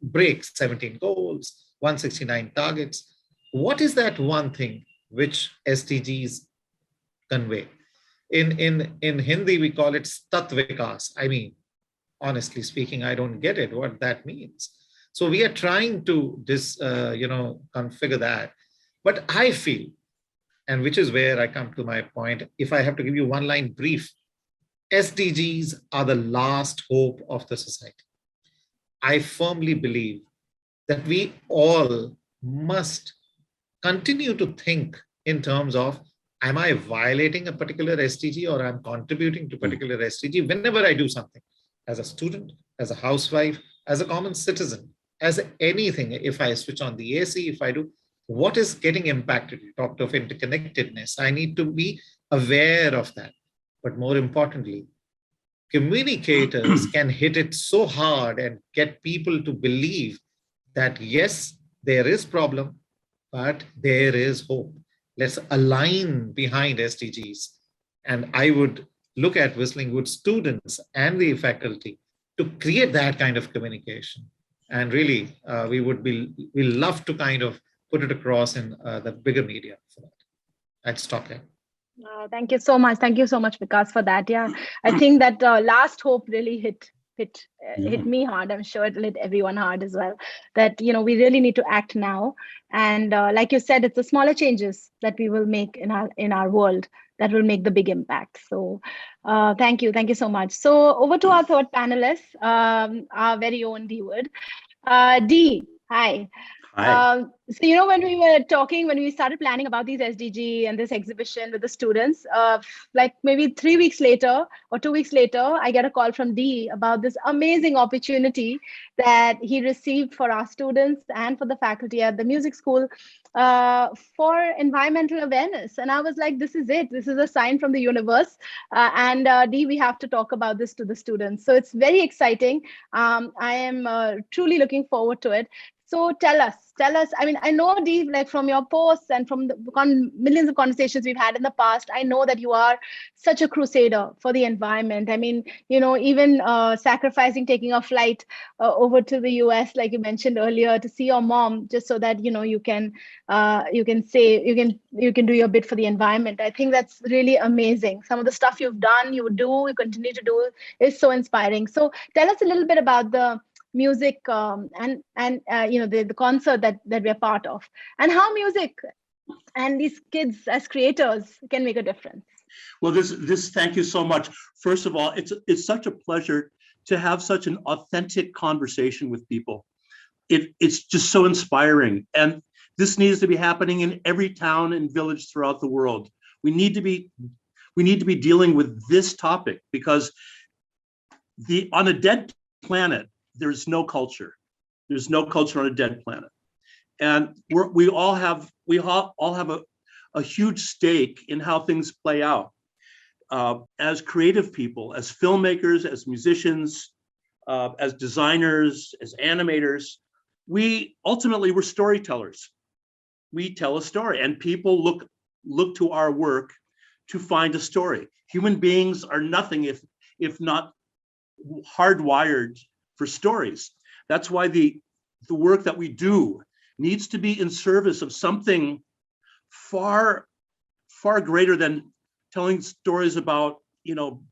break 17 goals, 169 targets. What is that one thing which SDGs convey? In Hindi, we call it Stat Vikas. I mean, honestly speaking, I don't get it, what that means. So we are trying to configure that. But I feel, and which is where I come to my point, if I have to give you one line brief, SDGs are the last hope of the society. I firmly believe that we all must continue to think in terms of, am I violating a particular SDG or I'm contributing to a particular SDG whenever I do something, as a student, as a housewife, as a common citizen, as anything. If I switch on the AC, if I do, what is getting impacted? You talked of interconnectedness. I need to be aware of that. But more importantly, communicators can hit it so hard and get people to believe that, yes, there is problem, but there is hope. Let's align behind SDGs. And I would look at Whistling Woods students and the faculty to create that kind of communication. And really, we love to kind of put it across in the bigger media for that. I'd stop there. Thank you so much. Thank you so much, Vikas, for that. Yeah, I think that last hope really hit me hard. I'm sure it'll hit everyone hard as well. That we really need to act now. And like you said, it's the smaller changes that we will make in our world that will make the big impact. So thank you so much. So over to our third panelist, our very own D Wood. D, hi. Hi. So, when we started planning about these SDG and this exhibition with the students, like maybe 3 weeks later or 2 weeks later, I get a call from D about this amazing opportunity that he received for our students and for the faculty at the music school for environmental awareness. And I was like, this is it. This is a sign from the universe. And D, we have to talk about this to the students. So it's very exciting. I am truly looking forward to it. So tell us. I mean, I know, Deep, like from your posts and from the millions of conversations we've had in the past, I know that you are such a crusader for the environment. I mean, even sacrificing taking a flight over to the US, like you mentioned earlier, to see your mom, just so that you can do your bit for the environment. I think that's really amazing. Some of the stuff you've done, you continue to do is so inspiring. So tell us a little bit about the music and the concert that we're part of, and how music and these kids as creators can make a difference. Well, this thank you so much. First of all, it's such a pleasure to have such an authentic conversation with people. It's just so inspiring, and this needs to be happening in every town and village throughout the world. We need to be dealing with this topic, because on a dead planet, there's no culture. There's no culture on a dead planet, and we all have a huge stake in how things play out. As creative people, as filmmakers, as musicians, as designers, as animators, we're storytellers. We tell a story, and people look to our work to find a story. Human beings are nothing if not hardwired for stories. That's why the work that we do needs to be in service of something far greater than telling stories about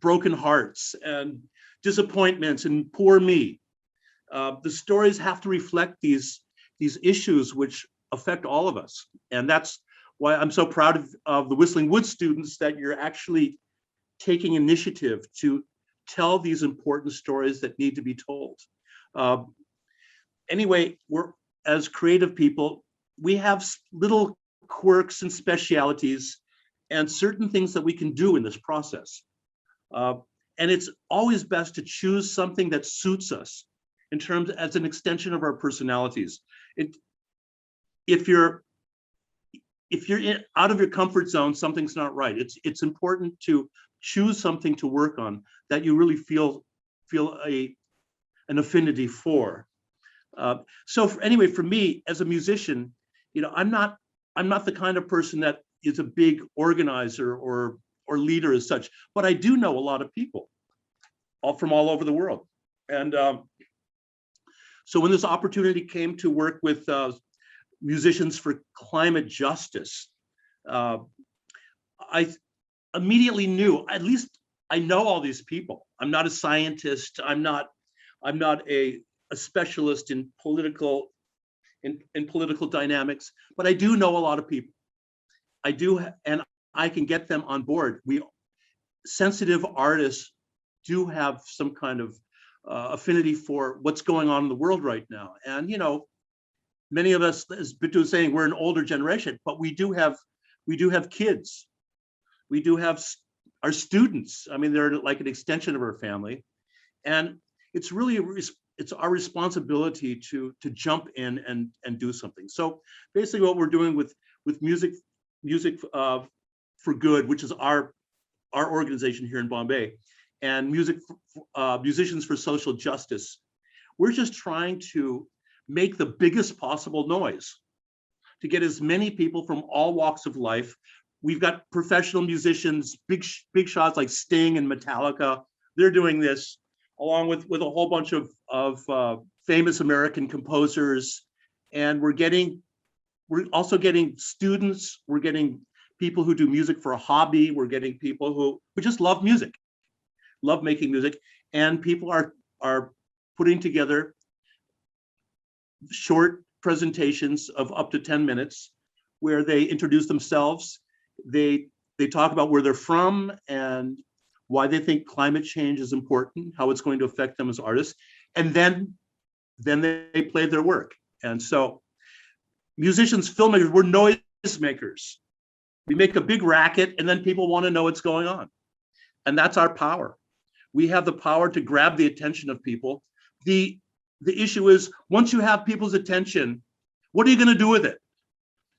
broken hearts and disappointments and poor me. The stories have to reflect these issues which affect all of us, and that's why I'm so proud of the Whistling Woods students, that you're actually taking initiative to tell these important stories that need to be told. Anyway, as creative people, we have little quirks and specialities and certain things that we can do in this process. And it's always best to choose something that suits us in terms as an extension of our personalities. If you're out of your comfort zone, something's not right. It's important to choose something to work on that you really feel an affinity for. Anyway, for me as a musician, I'm not the kind of person that is a big organizer or leader as such, but I do know a lot of people from all over the world. And so when this opportunity came to work with Musicians for Climate Justice, I immediately knew, at least I know all these people. I'm not a scientist. I'm not a specialist in political dynamics, but I do know a lot of people. I do, and I can get them on board. Sensitive artists do have some kind of affinity for what's going on in the world right now. And many of us, as Bittu was saying, we're an older generation, but we do have kids. We do have our students. I mean, they're like an extension of our family, and it's really it's our responsibility to jump in and do something. So basically, what we're doing with music for Good, which is our organization here in Bombay, and Musicians for Social Justice, we're just trying to make the biggest possible noise to get as many people from all walks of life. We've got professional musicians, big shots like Sting and Metallica. They're doing this, along with a whole bunch of famous American composers. And we're also getting students. We're getting people who do music for a hobby. We're getting people who just love music, love making music. And people are putting together short presentations of up to 10 minutes where they introduce themselves. They talk about where they're from and why they think climate change is important, how it's going to affect them as artists, and then they play their work. And so musicians, filmmakers, we're noise makers. We make a big racket and then people want to know what's going on. And that's our power. We have the power to grab the attention of people. The issue is, once you have people's attention, what are you going to do with it?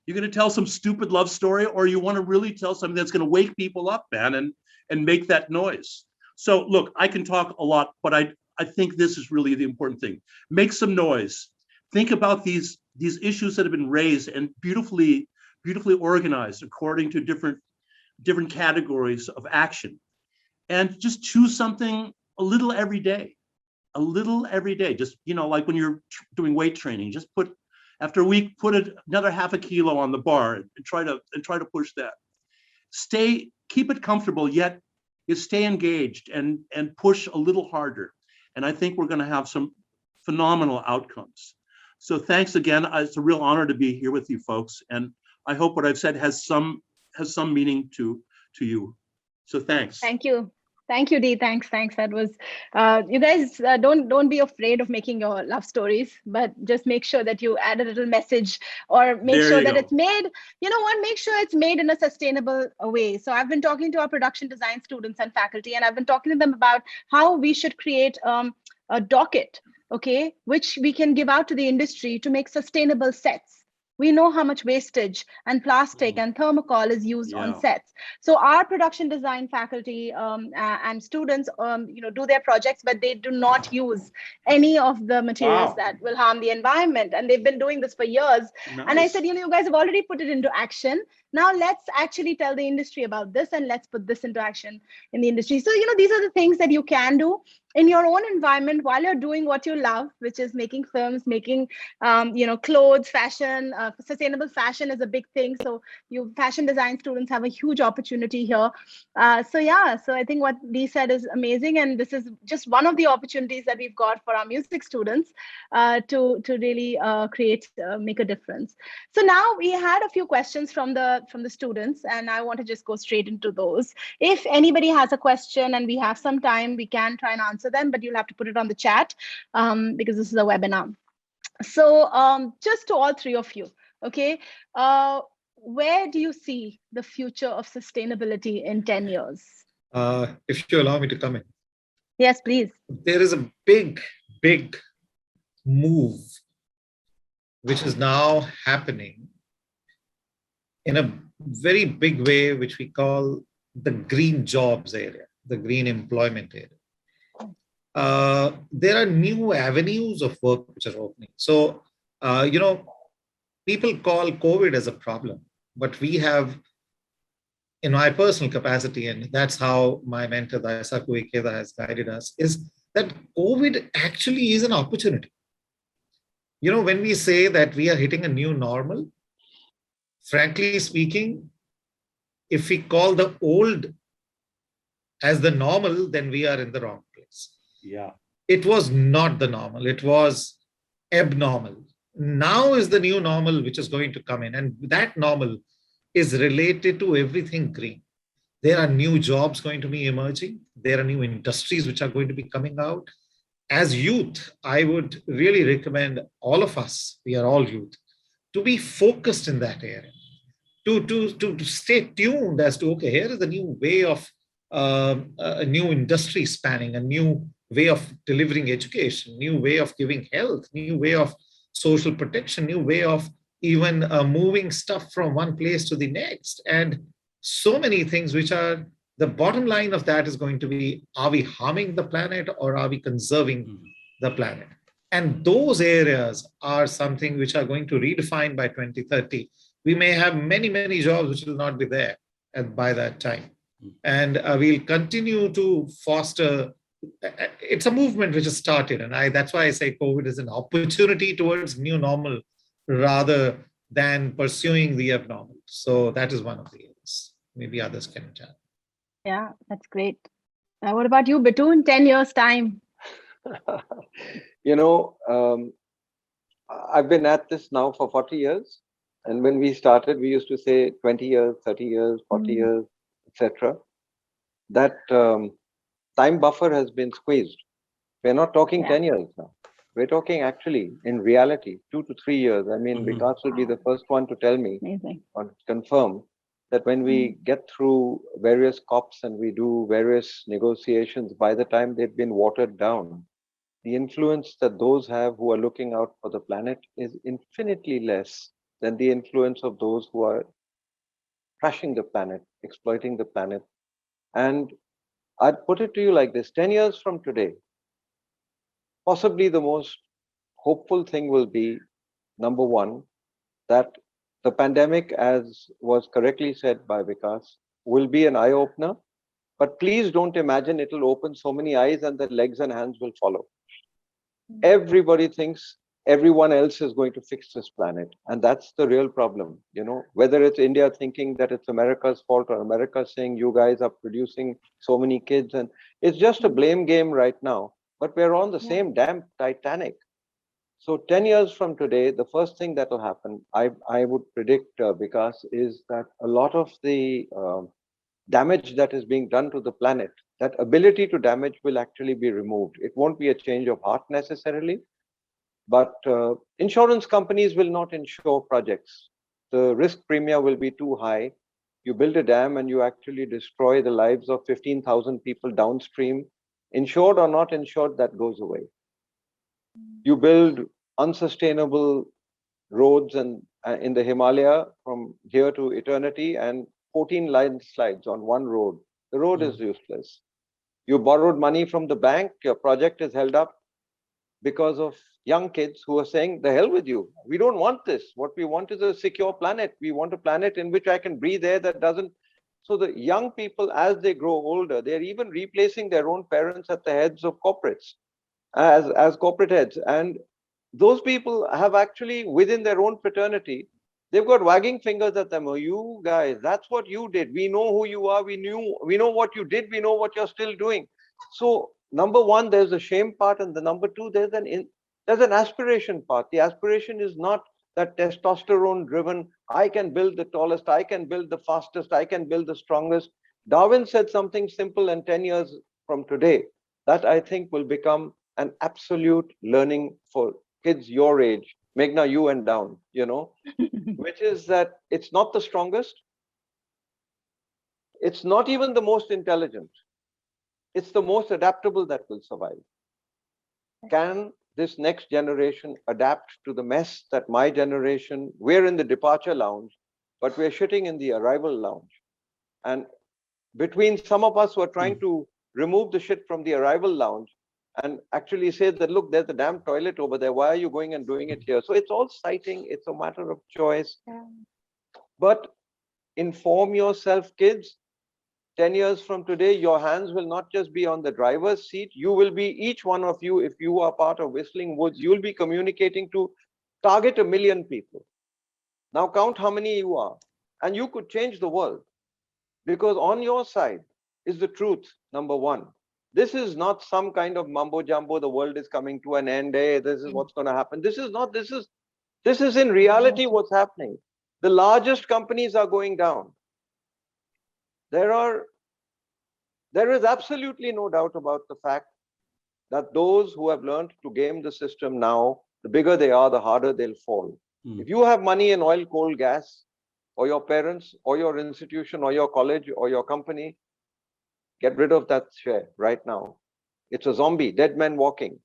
You're going to tell some stupid love story, or you want to really tell something that's going to wake people up, man, and make that noise. So look, I can talk a lot, but I think this is really the important thing. Make some noise. think about these issues that have been raised and beautifully organized according to different categories of action, and just choose something a little every day. Just, like when you're doing weight training, just after a week, put another half a kilo on the bar and try to push that. Keep it comfortable, yet you stay engaged and push a little harder. And I think we're going to have some phenomenal outcomes. So thanks again. It's a real honor to be here with you folks. And I hope what I've said has some meaning to you. So thanks. Thank you. Thank you, Dee. Thanks. That was, you guys don't be afraid of making your love stories, but just make sure that you add a little message, or make sure that it's made, make sure it's made in a sustainable way. So I've been talking to our production design students and faculty, and I've been talking to them about how we should create a docket, okay, which we can give out to the industry to make sustainable sets. We know how much wastage and plastic and thermocol is used on sets. So our production design faculty and students, do their projects, but they do not use any of the materials that will harm the environment. And they've been doing this for years. Nice. And I said, you guys have already put it into action. Now let's actually tell the industry about this, and let's put this into action in the industry. So, these are the things that you can do in your own environment while you're doing what you love, which is making films, making, clothes, fashion. Sustainable fashion is a big thing. So you fashion design students have a huge opportunity here. So I think what Dee said is amazing. And this is just one of the opportunities that we've got for our music students to really make a difference. So now we had a few questions from the students, and I want to just go straight into those. If anybody has a question and we have some time, we can try and answer them, but you'll have to put it on the chat because this is a webinar. So just to all three of you, okay, where do you see the future of sustainability in 10 years? If you allow me to come in. Yes, please. There is a big move which is now happening in a very big way, which we call the green jobs area, the green employment area. There are new avenues of work which are opening. So, people call COVID as a problem, but we have, in my personal capacity, and that's how my mentor, Daisaku Ikeda, has guided us, is that COVID actually is an opportunity. When we say that we are hitting a new normal, frankly speaking, if we call the old as the normal, then we are in the wrong place. Yeah. It was not the normal. It was abnormal. Now is the new normal which is going to come in. And that normal is related to everything green. There are new jobs going to be emerging. There are new industries which are going to be coming out. As youth, I would really recommend all of us, we are all youth, to be focused in that area, to stay tuned as to, okay, here is a new way of a new industry spanning, a new way of delivering education, new way of giving health, new way of social protection, new way of even moving stuff from one place to the next. And so many things which are, the bottom line of that is going to be, are we harming the planet or are we conserving the planet? And those areas are something which are going to redefine by 2030. We may have many, many jobs which will not be there by that time. And we'll continue to foster, it's a movement which has started. And that's why I say COVID is an opportunity towards new normal rather than pursuing the abnormal. So that is one of the areas. Maybe others can tell. Yeah, that's great. What about you, Bitu, in 10 years' time? I've been at this now for 40 years. And when we started, we used to say 20 years, 30 years, 40 years, etc. That time buffer has been squeezed. We're not talking 10 years now. We're talking actually, in reality, 2 to 3 years. I mean, Vikas will be the first one to tell me or confirm that when we get through various COPs and we do various negotiations, by the time they've been watered down, the influence that those have who are looking out for the planet is infinitely less than the influence of those who are crashing the planet, exploiting the planet. And I'd put it to you like this, 10 years from today, possibly the most hopeful thing will be, number one, that the pandemic, as was correctly said by Vikas, will be an eye-opener. But please don't imagine it will open so many eyes and the legs and hands will follow. Everybody thinks everyone else is going to fix this planet. And that's the real problem. Whether it's India thinking that it's America's fault or America saying you guys are producing so many kids. And it's just a blame game right now. But we're on the same damn Titanic. So 10 years from today, the first thing that will happen, I would predict, Vikas, is that a lot of the damage that is being done to the planet, that ability to damage will actually be removed. It won't be a change of heart necessarily, but insurance companies will not insure projects. The risk premium will be too high. You build a dam and you actually destroy the lives of 15,000 people downstream. Insured or not insured, that goes away. You build unsustainable roads and in the Himalaya from here to eternity, and 14 landslides on one road. The road is useless. You borrowed money from the bank, your project is held up because of young kids who are saying, the hell with you. We don't want this. What we want is a secure planet. We want a planet in which I can breathe air that doesn't. So the young people, as they grow older, they're even replacing their own parents at the heads of corporates, as corporate heads. And those people have actually, within their own fraternity, they've got wagging fingers at them. Oh, you guys, that's what you did. We know who you are. We know what you did. We know what you're still doing. So number one, there's a shame part, and the number two, there's an aspiration part. The aspiration is not that testosterone driven, I can build the tallest, I can build the fastest, I can build the strongest. Darwin said something simple, and 10 years from today, that I think will become an absolute learning for kids your age, Meghna, you and down, which is that it's not the strongest. It's not even the most intelligent. It's the most adaptable that will survive. Can this next generation adapt to the mess that my generation, we're in the departure lounge, but we're shitting in the arrival lounge. And between some of us who are trying to remove the shit from the arrival lounge and actually say that, look, there's a damn toilet over there. Why are you going and doing it here? So it's all citing. It's a matter of choice. But inform yourself, kids. 10 years from today, your hands will not just be on the driver's seat. You will be, each one of you, if you are part of Whistling Woods, you'll be communicating to target 1 million people. Now count how many you are. And you could change the world. Because on your side is the truth, number one. This is not some kind of mumbo jumbo, the world is coming to an end, hey, this is what's going to happen. This is in reality what's happening. The largest companies are going down. There is absolutely no doubt about the fact that those who have learned to game the system now, the bigger they are, the harder they'll fall. If you have money in oil, coal, gas, or your parents, or your institution, or your college, or your company, get rid of that share right now. It's a zombie, dead man walking.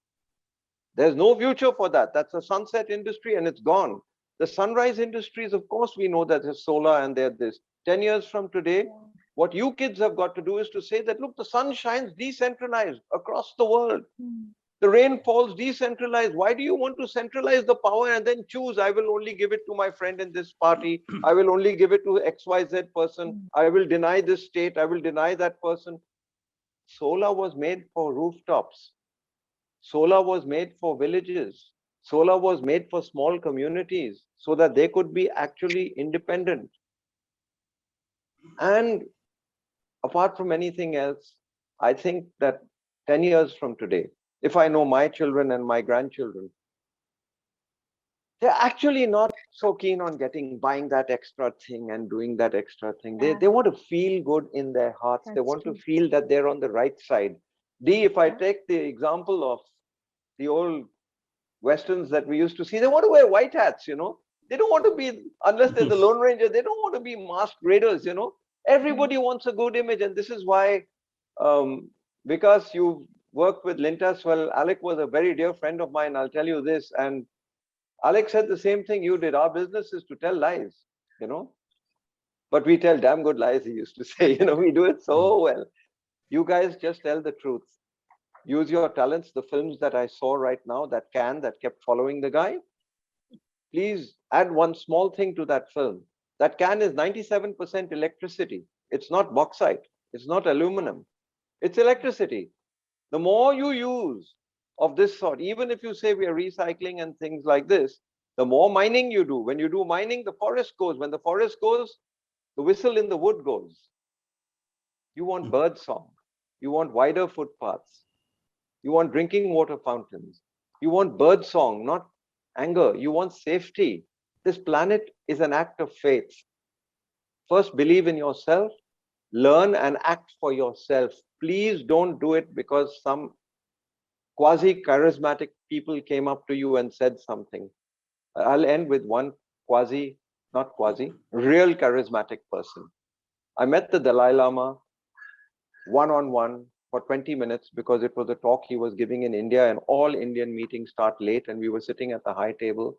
There's no future for that. That's a sunset industry and it's gone. The sunrise industries, of course, we know that there's solar and there's this. 10 years from today, what you kids have got to do is to say that, look, the sun shines decentralized across the world. The rain falls decentralized. Why do you want to centralize the power and then choose, I will only give it to my friend in this party. I will only give it to XYZ person. I will deny this state. I will deny that person. Solar was made for rooftops. Solar was made for villages. Solar was made for small communities so that they could be actually independent. And apart from anything else, I think that 10 years from today, if I know my children and my grandchildren, they're actually not so keen on buying that extra thing and doing that extra thing. They want to feel good in their hearts. They want to feel that they're on the right side. If I take the example of the old Westerns that we used to see, they want to wear white hats, They don't want to be, unless they're the Lone Ranger, they don't want to be masked raiders, Everybody wants a good image. And this is why, because you've worked with Lintas, well, Alec was a very dear friend of mine, I'll tell you this. And Alex said the same thing you did. Our business is to tell lies, But we tell damn good lies, he used to say. We do it so well. You guys just tell the truth. use your talents. The films that I saw right now, that kept following the guy, please add one small thing to that film. That can is 97% electricity. It's not bauxite. It's not aluminum. It's electricity. The more you use of this sort, even if you say we are recycling and things like this, the more mining you do. When you do mining, the forest goes. When the forest goes, the whistle in the wood goes. You want bird song. You want wider footpaths. You want drinking water fountains. You want bird song, not anger. You want safety. This planet is an act of faith. First, believe in yourself, learn and act for yourself. Please don't do it because some quasi-charismatic people came up to you and said something. I'll end with one real charismatic person. I met the Dalai Lama one-on-one for 20 minutes because it was a talk he was giving in India, and all Indian meetings start late, and we were sitting at the high table.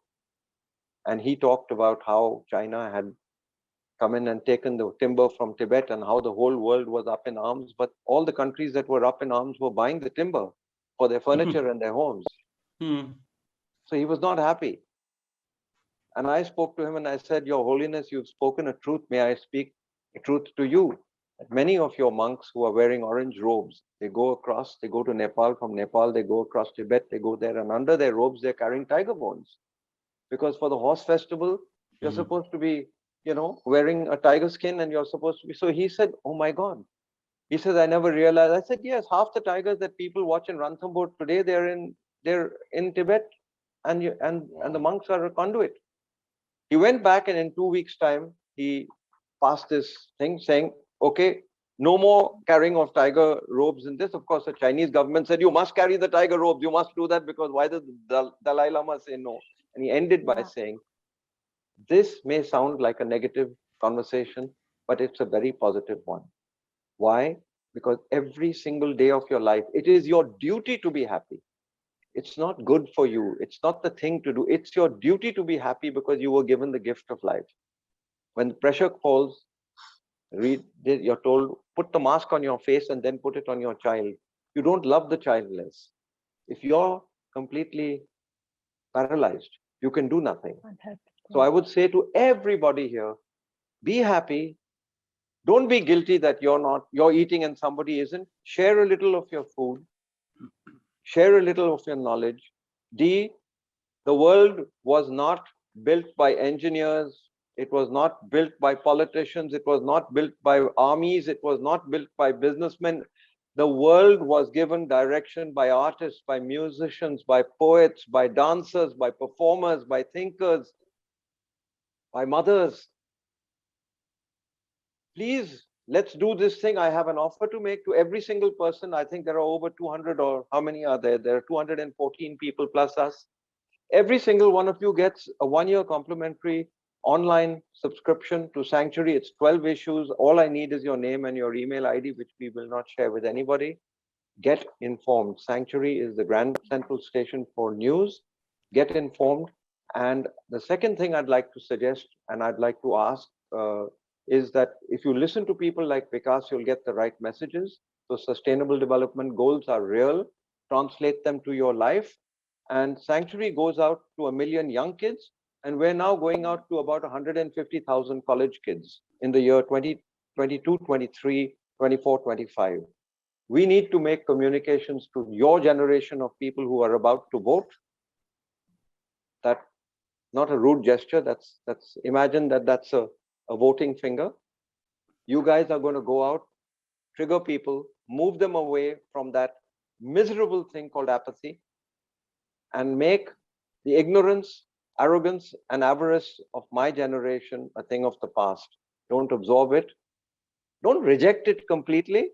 And he talked about how China had come in and taken the timber from Tibet and how the whole world was up in arms, but all the countries that were up in arms were buying the timber for their furniture and their homes. So he was not happy. And I spoke to him and I said, Your Holiness, you've spoken a truth. May I speak a truth to you? That many of your monks who are wearing orange robes, they go to Nepal. From Nepal, they go across Tibet, they go there, and under their robes, they're carrying tiger bones. Because for the horse festival, you're supposed to be, wearing a tiger skin, and you're supposed to be. So he said, oh my God. He says, I never realized. I said, yes, half the tigers that people watch in Ranthambore today, they're in Tibet, and the monks are a conduit. He went back, and in 2 weeks' time, he passed this thing saying, okay, no more carrying of tiger robes in this. Of course, the Chinese government said, you must carry the tiger robes. You must do that because why does the Dalai Lama say no? And he ended by saying, this may sound like a negative conversation, but it's a very positive one. Why? Because every single day of your life, it is your duty to be happy. It's not good for you. It's not the thing to do. It's your duty to be happy because you were given the gift of life. When the pressure falls, you're told, put the mask on your face and then put it on your child. You don't love the child less. If you're completely paralyzed, you can do nothing. So I would say to everybody here, be happy. Don't be guilty that you're eating and somebody isn't. Share a little of your food. Share a little of your knowledge. The world was not built by engineers. It was not built by politicians. It was not built by armies. It was not built by businessmen. The world was given direction by artists, by musicians, by poets, by dancers, by performers, by thinkers, by mothers. Please, let's do this thing. I have an offer to make to every single person. I think there are over 200, or how many are there? There are 214 people plus us. Every single one of you gets a 1-year complimentary online subscription to Sanctuary. It's 12 issues. All I need is your name and your email ID, which we will not share with anybody. Get informed. Sanctuary is the Grand Central Station for news. Get informed. And the second thing I'd like to suggest, and I'd like to ask, is that if you listen to people like Vikas, you'll get the right messages. So sustainable development goals are real. Translate them to your life. And Sanctuary goes out to 1 million young kids. And we're now going out to about 150,000 college kids in the year 2022, 23, 24, 25. We need to make communications to your generation of people who are about to vote. That, not a rude gesture, imagine that's a voting finger. You guys are going to go out, trigger people, move them away from that miserable thing called apathy, and make the ignorance, arrogance, and avarice of my generation a thing of the past. Don't absorb it. Don't reject it completely.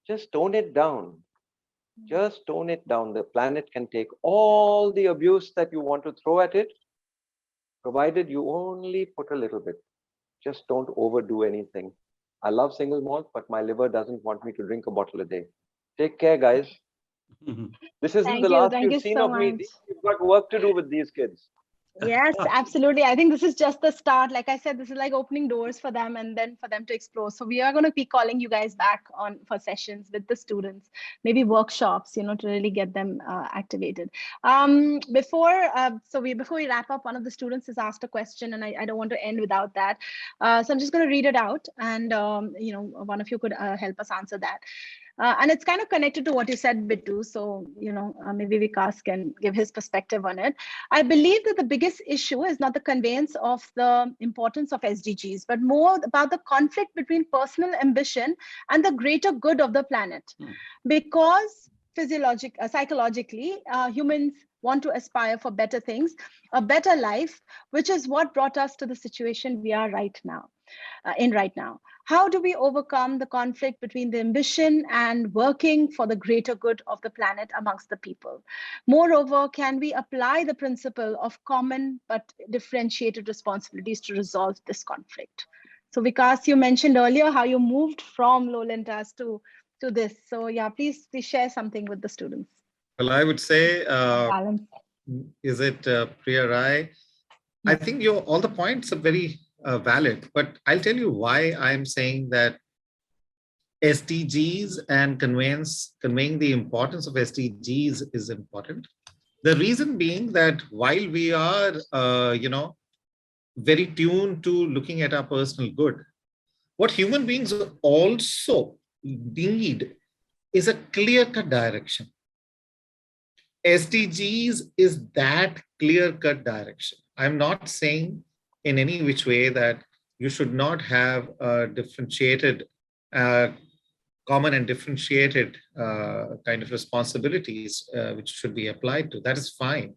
Just tone it down. Just tone it down. The planet can take all the abuse that you want to throw at it, provided you only put a little bit. Just don't overdo anything. I love single malt, but my liver doesn't want me to drink a bottle a day. Take care, guys. This isn't the last you've seen of me. You've got work to do with these kids. Yes, absolutely. I think this is just the start. Like I said, this is like opening doors for them and then for them to explore. So we are going to be calling you guys back on for sessions with the students, maybe workshops, to really get them activated. Before we wrap up, one of the students has asked a question, and I don't want to end without that. So I'm just going to read it out, and one of you could help us answer that. And it's kind of connected to what you said, Bittu. So, maybe Vikas can give his perspective on it. I believe that the biggest issue is not the conveyance of the importance of SDGs, but more about the conflict between personal ambition and the greater good of the planet. Because psychologically, humans want to aspire for better things, a better life, which is what brought us to the situation we are right now. How do we overcome the conflict between the ambition and working for the greater good of the planet amongst the people? Moreover, can we apply the principle of common but differentiated responsibilities to resolve this conflict? So Vikas, you mentioned earlier how you moved from low lintas to this. So yeah, please share something with the students. Well, I would say, is it Priya Rai? I think all the points are very valid, but I'll tell you why I'm saying that SDGs and conveying the importance of SDGs is important. The reason being that while we are, very tuned to looking at our personal good, what human beings also need is a clear-cut direction. SDGs is that clear-cut direction. I'm not saying in any which way that you should not have differentiated, common and differentiated kind of responsibilities which should be applied to. That is fine.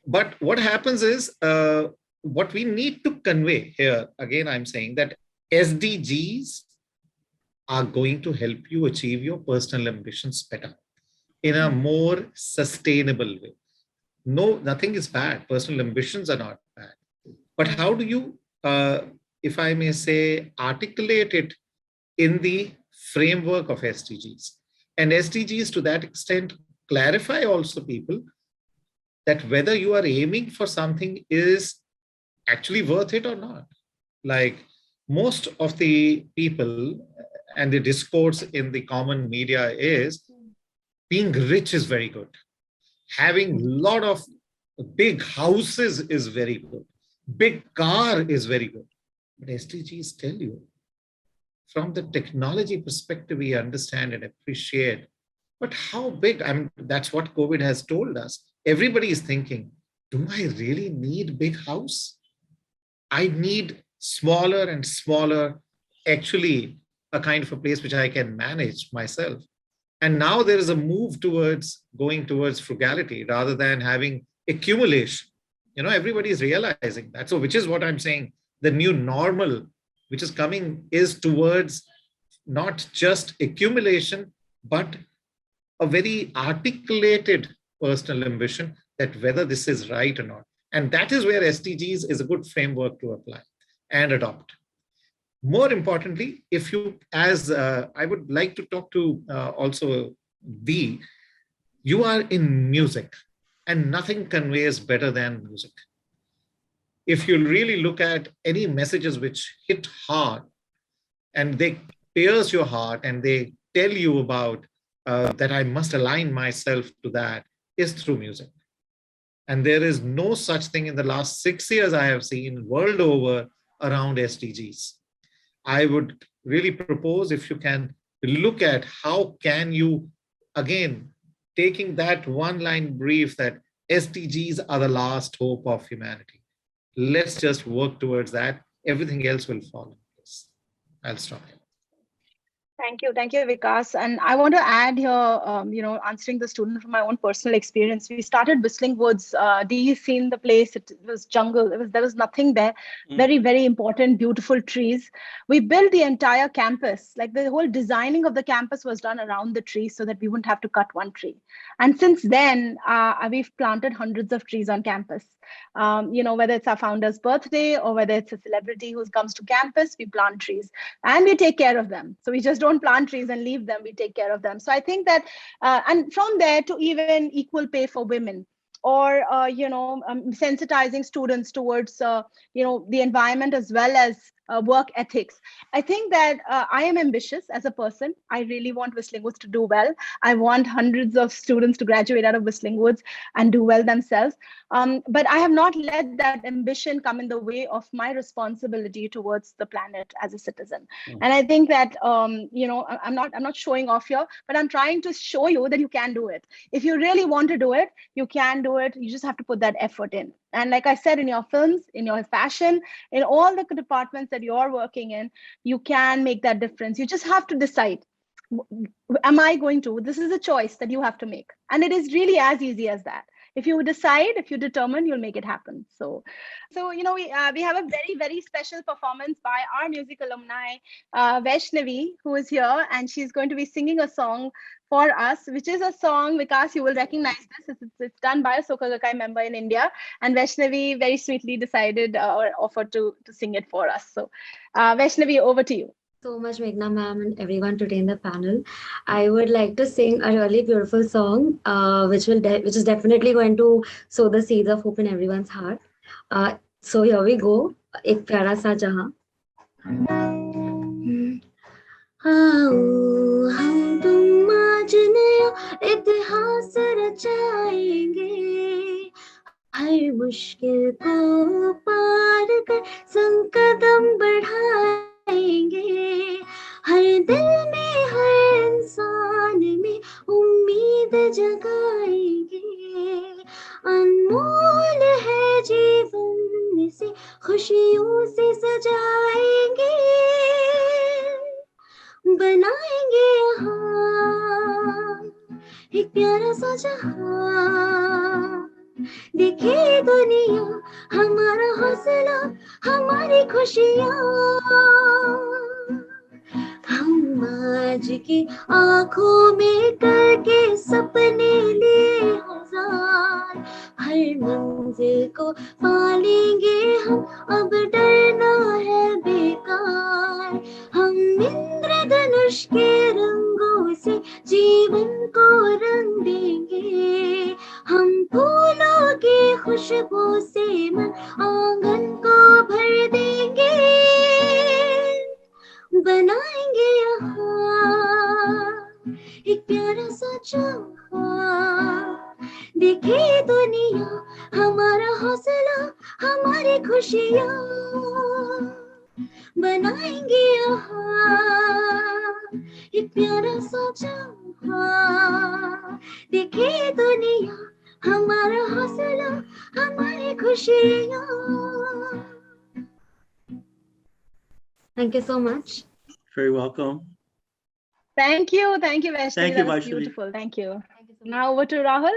But what happens is, what we need to convey here, again, I'm saying that SDGs are going to help you achieve your personal ambitions better in a more sustainable way. No, nothing is bad. Personal ambitions are not bad. But how do you, if I may say, articulate it in the framework of SDGs? And SDGs to that extent clarify also people that whether you are aiming for something is actually worth it or not. Like most of the people and the discourse in the common media is being rich is very good. Having a lot of big houses is very good. Big car is very good. But SDGs tell you, from the technology perspective, we understand and appreciate, but how big? I mean, that's what COVID has told us. Everybody is thinking, do I really need big house? I need smaller and smaller, actually a kind of a place which I can manage myself. And now there is a move towards going towards frugality rather than having accumulation. Everybody is realizing that. So which is what I'm saying, the new normal which is coming is towards not just accumulation, but a very articulated personal ambition that whether this is right or not. And that is where SDGs is a good framework to apply and adopt. More importantly, if you, as I would like to talk to also you are in music and nothing conveys better than music. If you really look at any messages which hit hard and they pierce your heart and they tell you about that I must align myself to that is through music. And there is no such thing in the last 6 years I have seen world over around SDGs. I would really propose if you can look at how can you, again, taking that one-line brief that SDGs are the last hope of humanity. Let's just work towards that. Everything else will fall in place. I'll stop here. Thank you, Vikas. And I want to add here, answering the student from my own personal experience. We started Whistling Woods. Dee's seen the place. It was jungle. There was nothing there. Very, very important, beautiful trees. We built the entire campus. Like the whole designing of the campus was done around the trees so that we wouldn't have to cut one tree. And since then, we've planted hundreds of trees on campus. Whether it's our founder's birthday or whether it's a celebrity who comes to campus, we plant trees and we take care of them. So we just don't plant trees and leave them, we take care of them. So I think that, and from there to even equal pay for women. or sensitizing students towards the environment as well as work ethics. I think that I am ambitious as a person. I really want Whistling Woods to do well. I want hundreds of students to graduate out of Whistling Woods and do well themselves. But I have not let that ambition come in the way of my responsibility towards the planet as a citizen. And I think that I'm not showing off here, but I'm trying to show you that you can do it. If you really want to do it, you can do it. You just have to put that effort in. And like I said, in your films, in your fashion, in all the departments that you're working in, you can make that difference. You just have to decide, am I going to? This is a choice that you have to make. And it is really as easy as that. If you decide, if you determine, you'll make it happen. So we have a very, very special performance by our music alumni, Vaishnavi, who is here, and she's going to be singing a song for us, which is a song, Vikas, you will recognize this. It's done by a Soka Gakkai member in India, and Vaishnavi very sweetly decided or offered to sing it for us. So Vaishnavi, over to you. So much, Meghna ma'am, and everyone today in the panel. I would like to sing a really beautiful song, which is definitely going to sow the seeds of hope in everyone's heart. So here we go. Ek pyara sa jahan. आओ हम तुम आज नया इतिहास रचाएंगे, हर मुश्किल को पार कर संग कदम बढ़ाएंगे, हर दिल में हर इंसान में उम्मीद जगाएंगे, अनमोल है जीवन से खुशियों से सजाएंगे, बनाएंगे यहाँ एक प्यारा सा जहां, देखे दुनिया हमारा हौसला हमारी खुशियाँ, हम आज की आंखों में करके सपने लिए हजार, हर मंजिल को पालेंगे हम, अब डरना है बेकार, हम इंद्रधनुष के रंगों से जीवन को रंग देंगे, हम फूलों की खुशबू से मन आंगन को भर देंगे, बनाएंगे यहाँ एक प्यारा सा जहां, देखे दुनिया हमारा हौसला हमारी खुशियाँ, बनाएंगे यहाँ एक प्यारा सा जहां, देखे दुनिया हमारा हौसला हमारी खुशियाँ. Thank you so much. Very welcome. Thank you, Vaishnavi. Thank you, That was Vaishnavi. beautiful. Thank you. Now over to Rahul.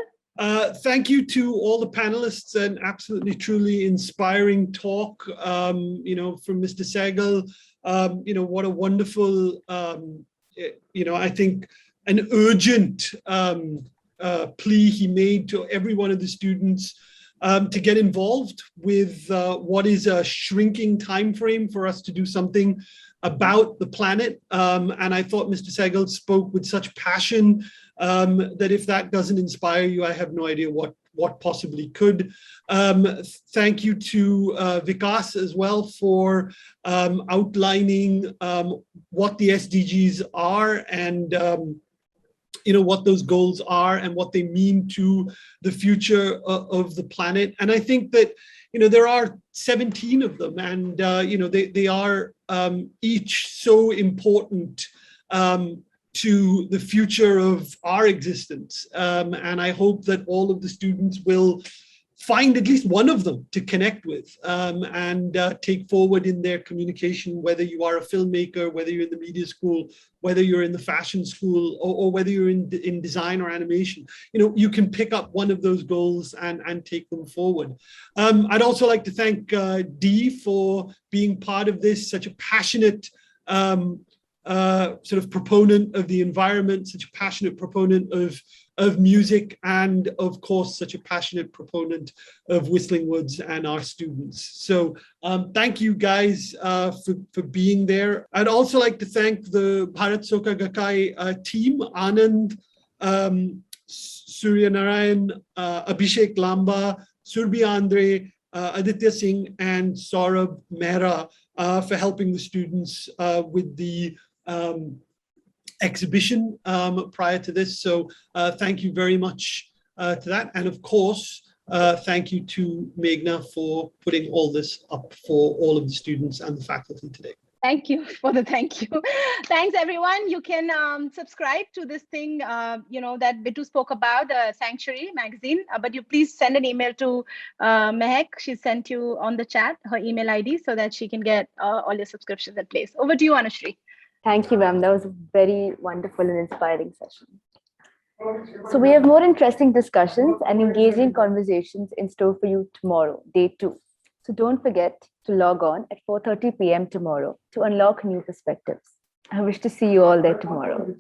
Thank you to all the panelists, an absolutely, truly inspiring talk, from Mr. Sehgal. What a wonderful, I think an urgent plea he made to every one of the students to get involved with what is a shrinking time frame for us to do something about the planet. And I thought Mr. Sehgal spoke with such passion that if that doesn't inspire you, I have no idea what possibly could. Thank you to Vikas as well for outlining what the SDGs are and what those goals are and what they mean to the future of the planet. And I think that there are 17 of them, and they are each so important to the future of our existence. And I hope that all of the students will find at least one of them to connect with and take forward in their communication, whether you are a filmmaker, whether you're in the media school, whether you're in the fashion school, or whether you're in design or animation. You can pick up one of those goals and take them forward. I'd also like to thank Dee for being part of this, such a passionate sort of proponent of the environment, such a passionate proponent of music, and of course, such a passionate proponent of Whistling Woods and our students. So thank you guys for being there. I'd also like to thank the Bharat Soka Gakkai team, Anand, Surya Narayan, Abhishek Lamba, Surbi Andre, Aditya Singh, and Saurabh Mehra for helping the students with the exhibition prior to this. So thank you very much to that. And of course, thank you to Meghna for putting all this up for all of the students and the faculty today. Thank you for the thank you. Thanks, everyone. You can subscribe to this thing, that Bitu spoke about, Sanctuary magazine. But you please send an email to Mehak. She sent you on the chat her email ID so that she can get all your subscriptions in place. Over to you, Anushree. Thank you, ma'am. That was a very wonderful and inspiring session. So we have more interesting discussions and engaging conversations in store for you tomorrow, day 2. So don't forget to log on at 4:30 p.m. tomorrow to unlock new perspectives. I wish to see you all there tomorrow.